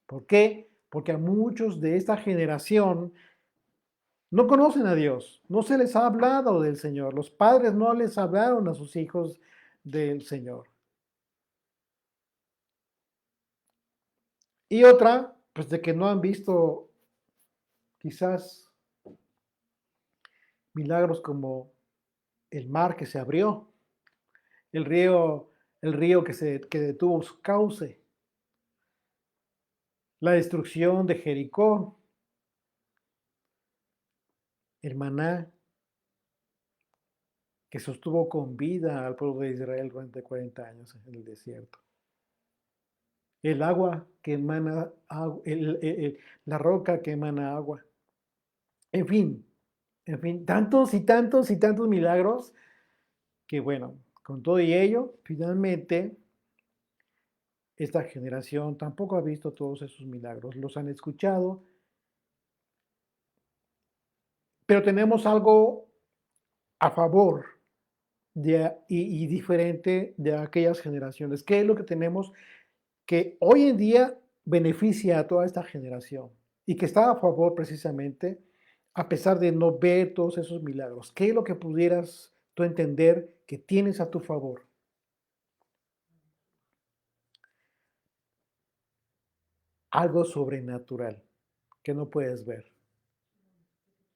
¿Por qué? Porque a muchos de esta generación no conocen a Dios, no se les ha hablado del Señor, los padres no les hablaron a sus hijos del Señor. Y otra, pues de que no han visto quizás milagros como el mar que se abrió, el río, el río que detuvo su cauce, la destrucción de Jericó, el maná que sostuvo con vida al pueblo de Israel durante 40 años en el desierto. El agua que emana, la roca que emana agua. En fin, tantos y tantos y tantos milagros que bueno, con todo y ello, finalmente esta generación tampoco ha visto todos esos milagros, los han escuchado, pero tenemos algo a favor y diferente de aquellas generaciones. ¿Qué es lo que tenemos que hoy en día beneficia a toda esta generación y que está a favor precisamente a pesar de no ver todos esos milagros? ¿Qué es lo que pudieras tú entender que tienes a tu favor? Algo sobrenatural que no puedes ver.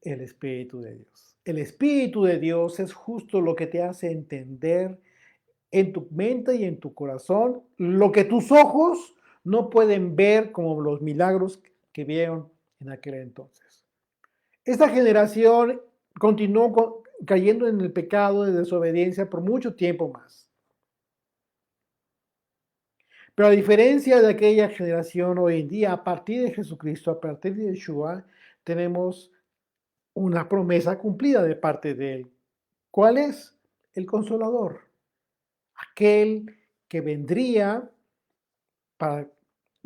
El Espíritu de Dios. El Espíritu de Dios es justo lo que te hace entender en tu mente y en tu corazón lo que tus ojos no pueden ver como los milagros que vieron en aquel entonces. Esta generación continuó cayendo en el pecado de desobediencia por mucho tiempo más. Pero a diferencia de aquella generación hoy en día, a partir de Jesucristo, a partir de Yeshua, tenemos una promesa cumplida de parte de Él. ¿Cuál es? El Consolador. Aquel que vendría para,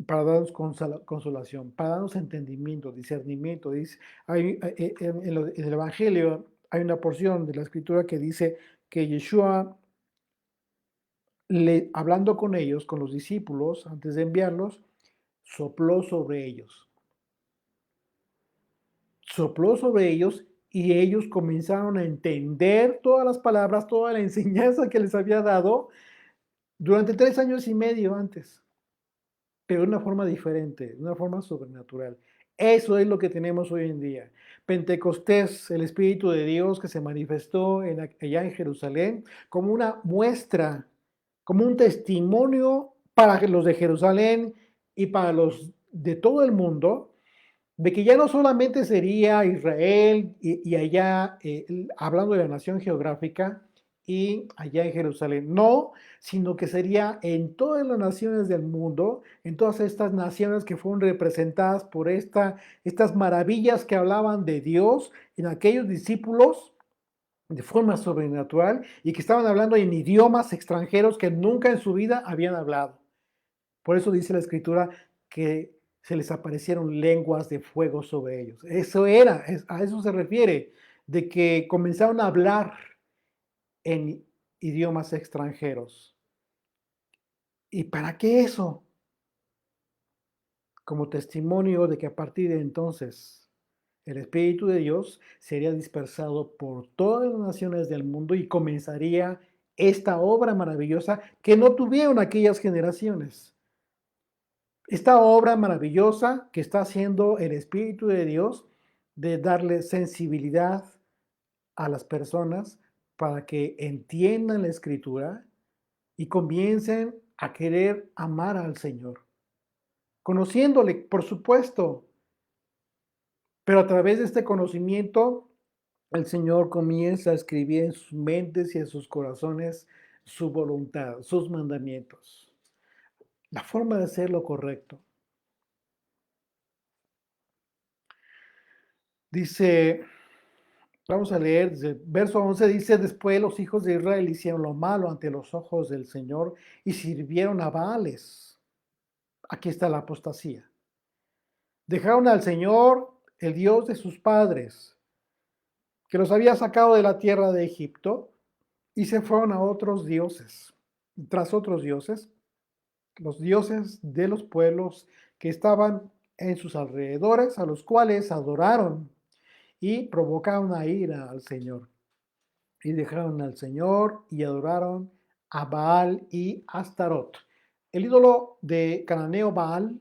para darnos consolación, para darnos entendimiento, discernimiento. Dice, en el Evangelio hay una porción de la Escritura que dice que Yeshua hablando con ellos, con los discípulos, antes de enviarlos, sopló sobre ellos. Sopló sobre ellos y ellos comenzaron a entender todas las palabras, toda la enseñanza que les había dado durante 3 años y medio antes, pero de una forma diferente, de una forma sobrenatural. Eso es lo que tenemos hoy en día. Pentecostés, el Espíritu de Dios que se manifestó allá en Jerusalén como una muestra, como un testimonio para los de Jerusalén y para los de todo el mundo, de que ya no solamente sería Israel y allá, hablando de la nación geográfica, y allá en Jerusalén, no, sino que sería en todas las naciones del mundo, en todas estas naciones que fueron representadas por estas maravillas que hablaban de Dios en aquellos discípulos de forma sobrenatural y que estaban hablando en idiomas extranjeros que nunca en su vida habían hablado. Por eso dice la escritura que se les aparecieron lenguas de fuego sobre ellos. Eso era, a eso se refiere, de que comenzaron a hablar en idiomas extranjeros. ¿Y para qué eso? Como testimonio de que a partir de entonces el Espíritu de Dios sería dispersado por todas las naciones del mundo y comenzaría esta obra maravillosa que no tuvieron aquellas generaciones. Esta obra maravillosa que está haciendo el Espíritu de Dios de darle sensibilidad a las personas para que entiendan la Escritura y comiencen a querer amar al Señor, conociéndole, por supuesto, pero a través de este conocimiento, el Señor comienza a escribir en sus mentes y en sus corazones su voluntad, sus mandamientos, la forma de hacer lo correcto. Dice, vamos a leer, desde el verso 11 dice, después los hijos de Israel hicieron lo malo ante los ojos del Señor y sirvieron a Baales. Aquí está la apostasía. Dejaron al Señor, el Dios de sus padres, que los había sacado de la tierra de Egipto, y se fueron a otros dioses, tras otros dioses, los dioses de los pueblos que estaban en sus alrededores, a los cuales adoraron y provocaron a ira al Señor. Y dejaron al Señor y adoraron a Baal y Astarot. El ídolo de cananeo Baal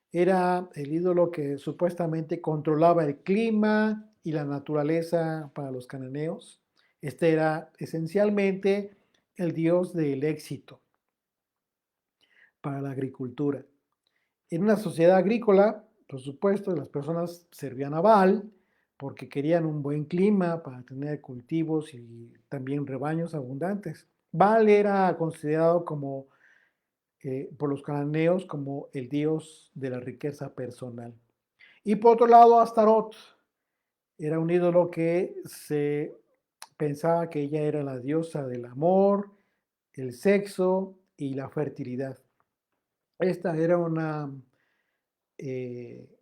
era el ídolo que supuestamente controlaba el clima y la naturaleza para los cananeos. Este era esencialmente el dios del éxito para la agricultura. En una sociedad agrícola, por supuesto, las personas servían a Baal porque querían un buen clima para tener cultivos y también rebaños abundantes. Baal era considerado como, por los cananeos como el dios de la riqueza personal. Y por otro lado, Astarot era un ídolo que se pensaba que ella era la diosa del amor, el sexo y la fertilidad. Esta era eh,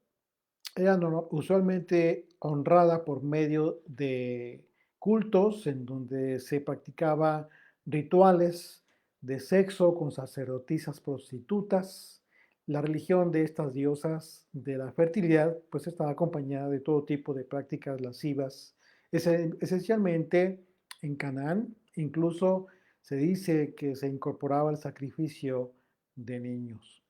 era usualmente honrada por medio de cultos en donde se practicaba rituales de sexo con sacerdotisas prostitutas. La religión de estas diosas de la fertilidad pues estaba acompañada de todo tipo de prácticas lascivas, esencialmente en Canaán. Incluso se dice que se incorporaba el sacrificio de niños.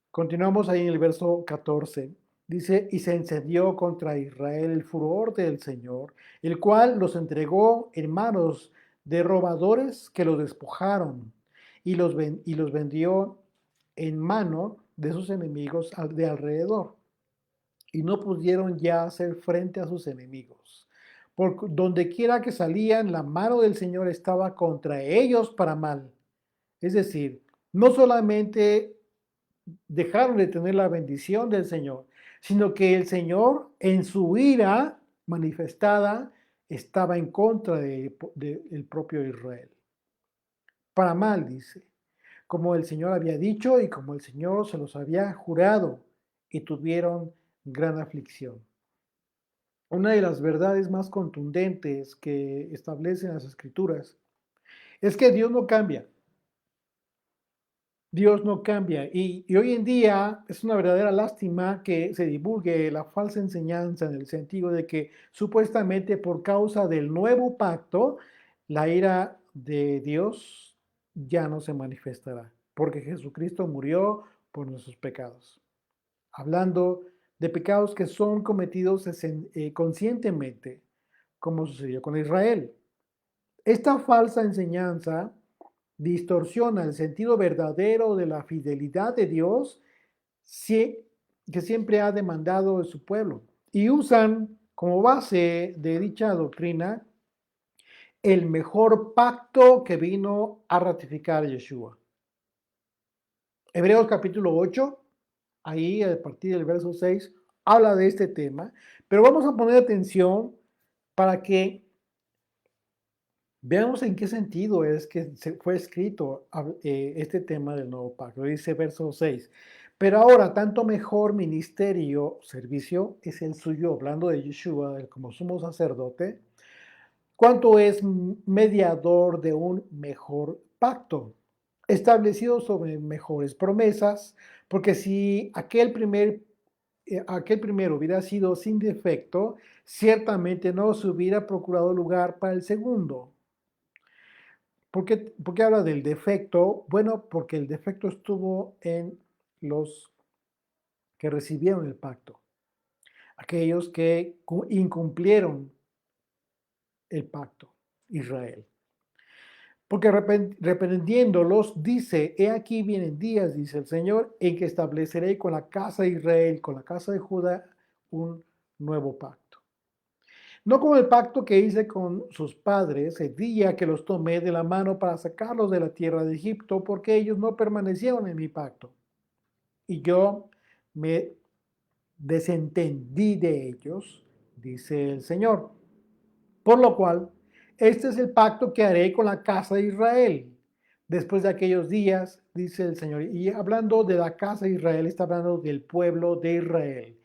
Continuamos ahí en el verso 14. Dice, y se encendió contra Israel el furor del Señor, el cual los entregó en manos de robadores que los despojaron y los vendió en mano de sus enemigos de alrededor. Y no pudieron ya hacer frente a sus enemigos. Por donde quiera que salían, la mano del Señor estaba contra ellos para mal. Es decir, no solamente dejaron de tener la bendición del Señor, sino que el Señor en su ira manifestada estaba en contra del propio Israel. Para mal, dice, como el Señor había dicho y como el Señor se los había jurado, y tuvieron gran aflicción. Una de las verdades más contundentes que establecen las Escrituras es que Dios no cambia. Dios no cambia. Y hoy en día es una verdadera lástima que se divulgue la falsa enseñanza en el sentido de que supuestamente por causa del nuevo pacto, la ira de Dios ya no se manifestará, porque Jesucristo murió por nuestros pecados. Hablando de pecados que son cometidos conscientemente, como sucedió con Israel. Esta falsa enseñanza distorsiona el sentido verdadero de la fidelidad de Dios que siempre ha demandado de su pueblo y usan como base de dicha doctrina el mejor pacto que vino a ratificar Yeshua. Hebreos capítulo 8, ahí a partir del verso 6, habla de este tema, pero vamos a poner atención para que veamos en qué sentido es que se fue escrito este tema del nuevo pacto. Dice verso 6. Pero ahora, tanto mejor ministerio, servicio, es el suyo, hablando de Yeshua como sumo sacerdote, cuanto es mediador de un mejor pacto, establecido sobre mejores promesas, porque si aquel primero hubiera sido sin defecto, ciertamente no se hubiera procurado lugar para el segundo. ¿Por qué habla del defecto? Bueno, porque el defecto estuvo en los que recibieron el pacto, aquellos que incumplieron el pacto, Israel. Porque reprendiéndolos, dice, he aquí vienen días, dice el Señor, en que estableceré con la casa de Israel, con la casa de Judá, un nuevo pacto. No como el pacto que hice con sus padres el día que los tomé de la mano para sacarlos de la tierra de Egipto, porque ellos no permanecieron en mi pacto. Y yo me desentendí de ellos, dice el Señor. Por lo cual, este es el pacto que haré con la casa de Israel. Después de aquellos días, dice el Señor. Y hablando de la casa de Israel, está hablando del pueblo de Israel.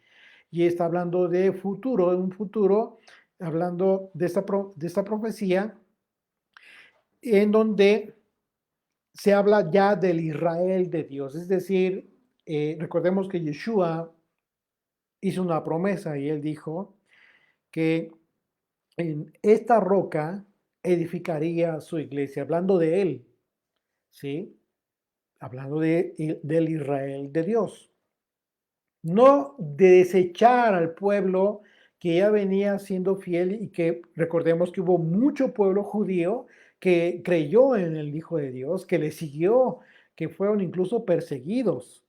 Y está hablando de futuro, de un futuro, hablando de esta profecía, en donde se habla ya del Israel de Dios. Es decir, recordemos que Yeshua hizo una promesa y él dijo que en esta roca edificaría su iglesia, hablando de él, ¿sí? Hablando del Israel de Dios. No de desechar al pueblo que ya venía siendo fiel y que recordemos que hubo mucho pueblo judío que creyó en el Hijo de Dios, que le siguió, que fueron incluso perseguidos.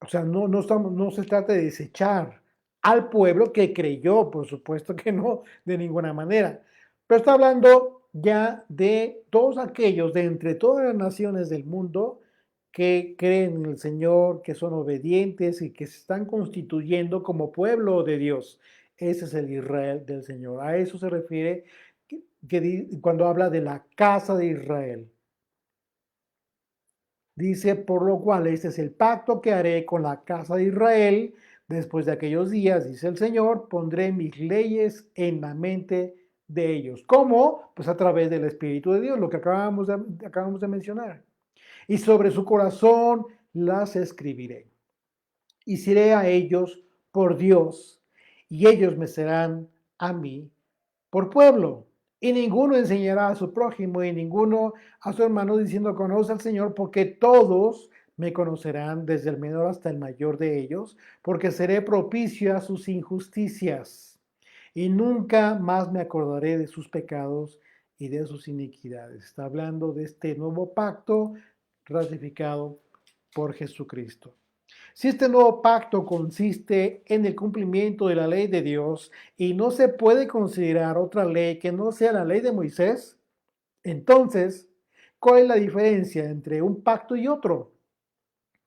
O sea, no se trata de desechar al pueblo que creyó, por supuesto que no, de ninguna manera. Pero está hablando ya de todos aquellos de entre todas las naciones del mundo que creen en el Señor, que son obedientes y que se están constituyendo como pueblo de Dios. Ese es el Israel del Señor. A eso se refiere cuando habla de la casa de Israel. Dice, por lo cual este es el pacto que haré con la casa de Israel. Después de aquellos días, dice el Señor, pondré mis leyes en la mente de ellos. ¿Cómo? Pues a través del Espíritu de Dios, lo que acabamos de mencionar. Y sobre su corazón las escribiré. Y seré a ellos por Dios, y ellos me serán a mí por pueblo. Y ninguno enseñará a su prójimo y ninguno a su hermano diciendo conoce al Señor, porque todos me conocerán desde el menor hasta el mayor de ellos, porque seré propicio a sus injusticias y nunca más me acordaré de sus pecados y de sus iniquidades. Está hablando de este nuevo pacto ratificado por Jesucristo. Si este nuevo pacto consiste en el cumplimiento de la ley de Dios y no se puede considerar otra ley que no sea la ley de Moisés, entonces, ¿cuál es la diferencia entre un pacto y otro?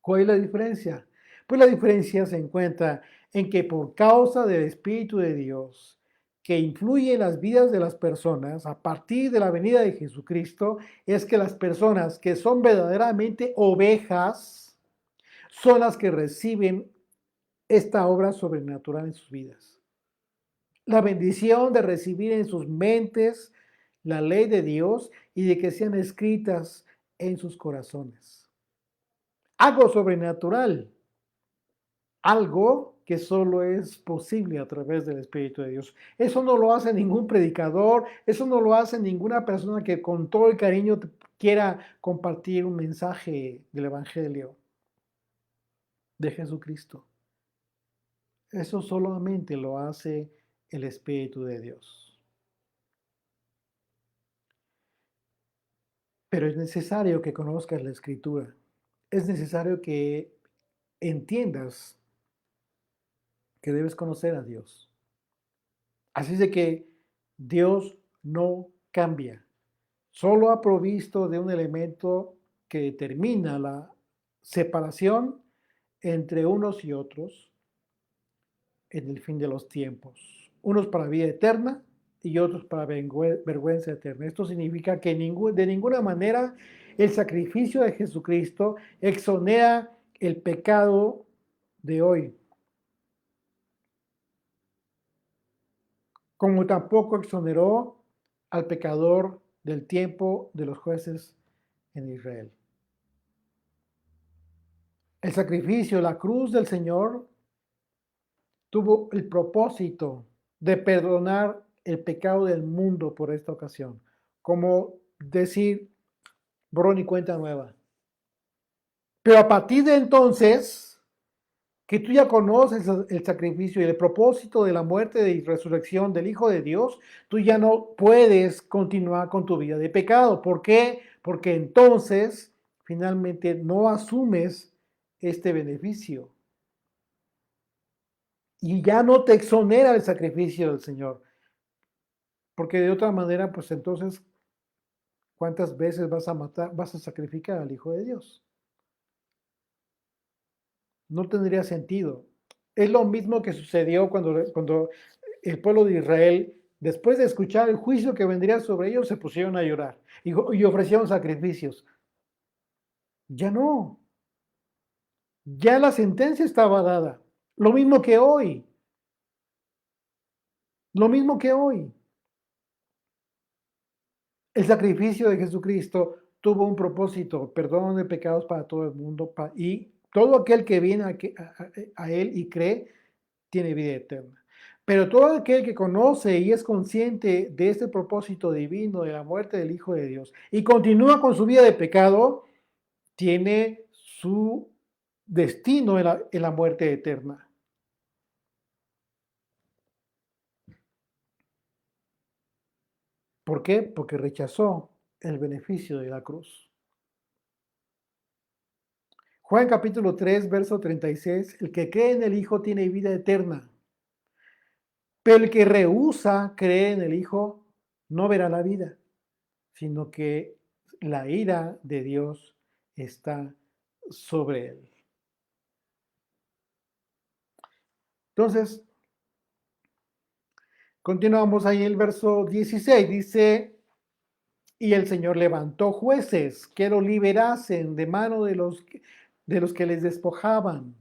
¿Cuál es la diferencia? Pues la diferencia se encuentra en que por causa del Espíritu de Dios que influye en las vidas de las personas a partir de la venida de Jesucristo, es que las personas que son verdaderamente ovejas son las que reciben esta obra sobrenatural en sus vidas. La bendición de recibir en sus mentes la ley de Dios y de que sean escritas en sus corazones. Algo sobrenatural, algo que solo es posible a través del Espíritu de Dios. Eso no lo hace ningún predicador, eso no lo hace ninguna persona que con todo el cariño quiera compartir un mensaje del Evangelio de Jesucristo. Eso solamente lo hace el Espíritu de Dios. Pero es necesario que conozcas la Escritura. Es necesario que entiendas que debes conocer a Dios. Así es de que Dios no cambia. Solo ha provisto de un elemento que determina la separación entre unos y otros en el fin de los tiempos. Unos para vida eterna y otros para vergüenza eterna. Esto significa que de ninguna manera el sacrificio de Jesucristo exonera el pecado de hoy, como tampoco exoneró al pecador del tiempo de los jueces en Israel. El sacrificio, la cruz del Señor, tuvo el propósito de perdonar el pecado del mundo por esta ocasión, como decir, borrón y cuenta nueva. Pero a partir de entonces, que tú ya conoces el sacrificio y el propósito de la muerte y resurrección del Hijo de Dios, tú ya no puedes continuar con tu vida de pecado. ¿Por qué? Porque entonces finalmente no asumes este beneficio y ya no te exonera el sacrificio del Señor. Porque de otra manera, pues entonces, ¿cuántas veces vas a sacrificar al Hijo de Dios? No tendría sentido. Es lo mismo que sucedió cuando el pueblo de Israel, después de escuchar el juicio que vendría sobre ellos, se pusieron a llorar y ofrecieron sacrificios. Ya no. Ya la sentencia estaba dada. Lo mismo que hoy. Lo mismo que hoy. El sacrificio de Jesucristo tuvo un propósito, perdón de pecados para todo el mundo, y todo aquel que viene a Él y cree, tiene vida eterna. Pero todo aquel que conoce y es consciente de este propósito divino de la muerte del Hijo de Dios y continúa con su vida de pecado, tiene su destino en la muerte eterna. ¿Por qué? Porque rechazó el beneficio de la cruz. Juan capítulo 3, verso 36, el que cree en el Hijo tiene vida eterna, pero el que rehúsa creer en el Hijo no verá la vida, sino que la ira de Dios está sobre él. Entonces, continuamos ahí en el verso 16, dice, y el Señor levantó jueces que lo liberasen de mano de los que les despojaban.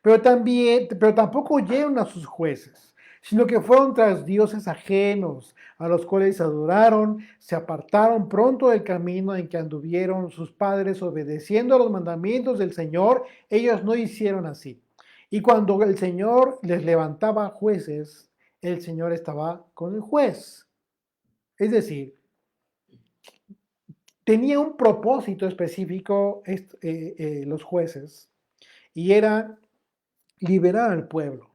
Pero tampoco oyeron a sus jueces, sino que fueron tras dioses ajenos, a los cuales adoraron, se apartaron pronto del camino en que anduvieron sus padres, obedeciendo a los mandamientos del Señor, ellos no hicieron así. Y cuando el Señor les levantaba jueces, el Señor estaba con el juez. Es decir, tenía un propósito específico los jueces, y era liberar al pueblo.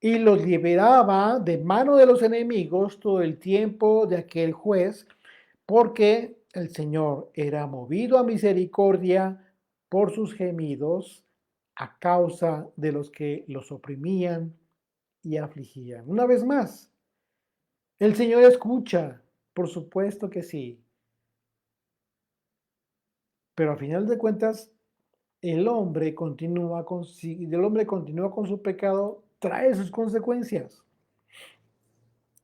Y los liberaba de mano de los enemigos todo el tiempo de aquel juez, porque el Señor era movido a misericordia por sus gemidos a causa de los que los oprimían y afligían. Una vez más, el Señor escucha, por supuesto que sí, pero al final de cuentas, el hombre continúa con su pecado, trae sus consecuencias.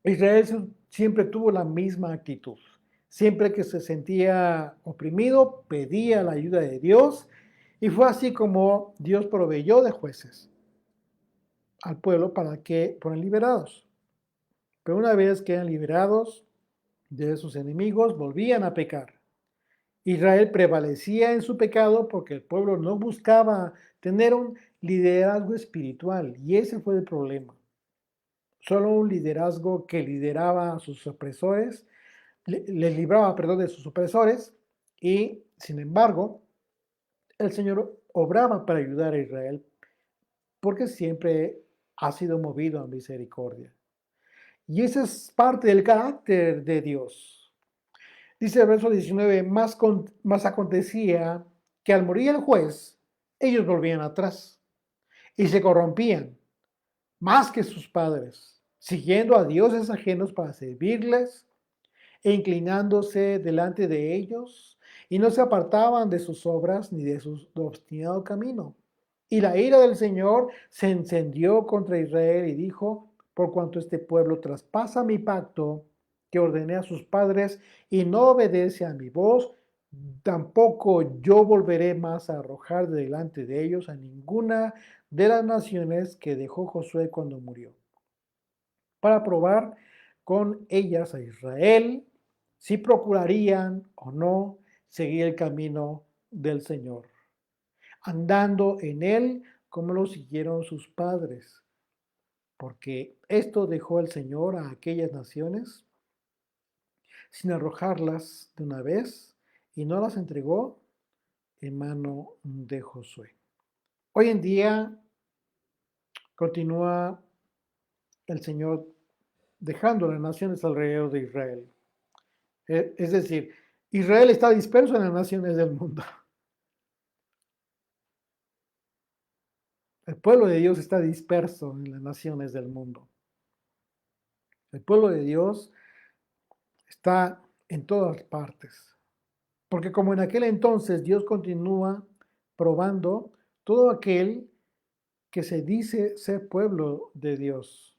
Israel siempre tuvo la misma actitud. Siempre que se sentía oprimido, pedía la ayuda de Dios, y fue así como Dios proveyó de jueces al pueblo para que fueran liberados. Pero una vez que eran liberados, de sus enemigos, volvían a pecar. Israel prevalecía en su pecado porque el pueblo no buscaba tener un liderazgo espiritual, y ese fue el problema. Solo un liderazgo que lideraba a sus opresores, les libraba, perdón, de sus opresores, y sin embargo, el Señor obraba para ayudar a Israel porque siempre ha sido movido a misericordia. Y esa es parte del carácter de Dios. Dice el verso 19, más acontecía que al morir el juez, ellos volvían atrás y se corrompían más que sus padres, siguiendo a dioses ajenos para servirles e inclinándose delante de ellos, y no se apartaban de sus obras ni de su obstinado camino. Y la ira del Señor se encendió contra Israel y dijo, por cuanto este pueblo traspasa mi pacto que ordené a sus padres y no obedece a mi voz, tampoco yo volveré más a arrojar delante de ellos a ninguna de las naciones que dejó Josué cuando murió, para probar con ellas a Israel si procurarían o no seguir el camino del Señor, andando en él como lo siguieron sus padres, porque esto dejó el Señor a aquellas naciones sin arrojarlas de una vez y no las entregó en mano de Josué. Hoy en día continúa el Señor dejando las naciones alrededor de Israel. Es decir, Israel está disperso en las naciones del mundo. El pueblo de Dios está disperso en las naciones del mundo. El pueblo de Dios está en todas partes. Porque como en aquel entonces Dios continúa probando todo aquel que se dice ser pueblo de Dios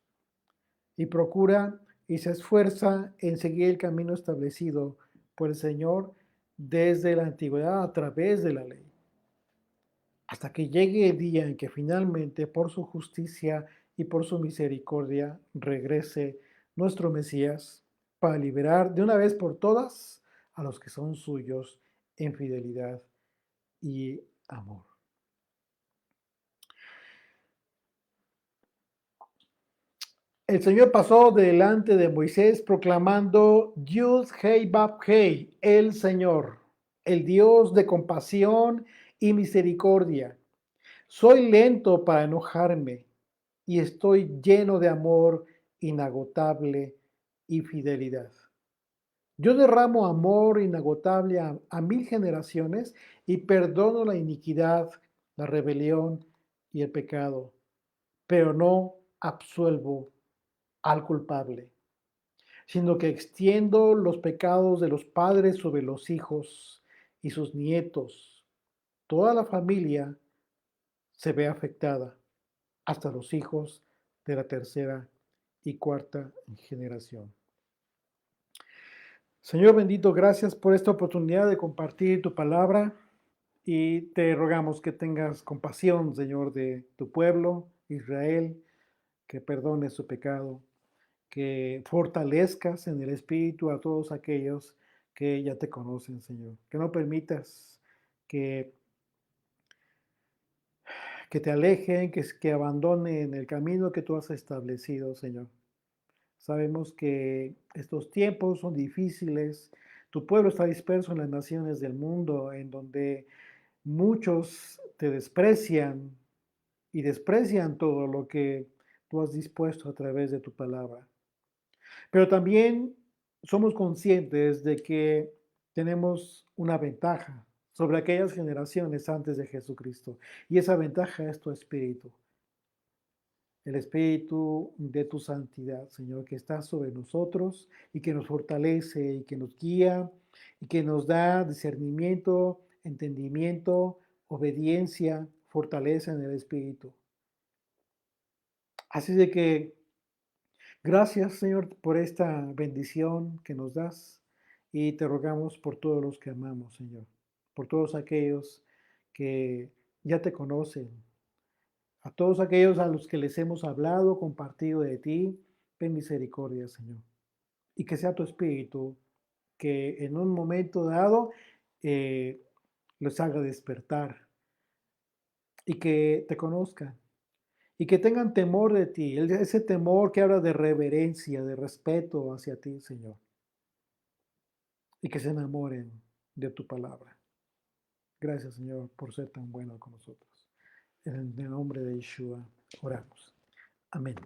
y procura y se esfuerza en seguir el camino establecido por el Señor desde la antigüedad a través de la ley, hasta que llegue el día en que finalmente por su justicia y por su misericordia regrese nuestro Mesías para liberar de una vez por todas a los que son suyos en fidelidad y amor. El Señor pasó delante de Moisés proclamando Yud Hei Bab Hei, el Señor, el Dios de compasión y misericordia. Soy lento para enojarme y estoy lleno de amor inagotable y fidelidad. Yo derramo amor inagotable a 1000 generaciones y perdono la iniquidad, la rebelión y el pecado, pero no absuelvo al culpable, sino que extiendo los pecados de los padres sobre los hijos y sus nietos. Toda la familia se ve afectada, hasta los hijos de la tercera y cuarta generación. Señor bendito, gracias por esta oportunidad de compartir tu palabra y te rogamos que tengas compasión, Señor, de tu pueblo, Israel, que perdones su pecado, que fortalezcas en el Espíritu a todos aquellos que ya te conocen, Señor. Que no permitas que, que te alejen, que abandonen el camino que tú has establecido, Señor. Sabemos que estos tiempos son difíciles. Tu pueblo está disperso en las naciones del mundo, en donde muchos te desprecian y desprecian todo lo que tú has dispuesto a través de tu palabra. Pero también somos conscientes de que tenemos una ventaja sobre aquellas generaciones antes de Jesucristo. Y esa ventaja es tu espíritu, el espíritu de tu santidad, Señor, que está sobre nosotros y que nos fortalece y que nos guía y que nos da discernimiento, entendimiento, obediencia, fortaleza en el espíritu. Así de que gracias, Señor, por esta bendición que nos das y te rogamos por todos los que amamos, Señor, por todos aquellos que ya te conocen, a todos aquellos a los que les hemos hablado, compartido de ti, ten misericordia, Señor. y que sea tu espíritu que en un momento dado eh, los haga despertar y que te conozcan y que tengan temor de ti, ese temor que habla de reverencia, de respeto hacia ti, Señor, y que se enamoren de tu palabra. Gracias, Señor, por ser tan bueno con nosotros. En el nombre de Yeshua oramos. Amén.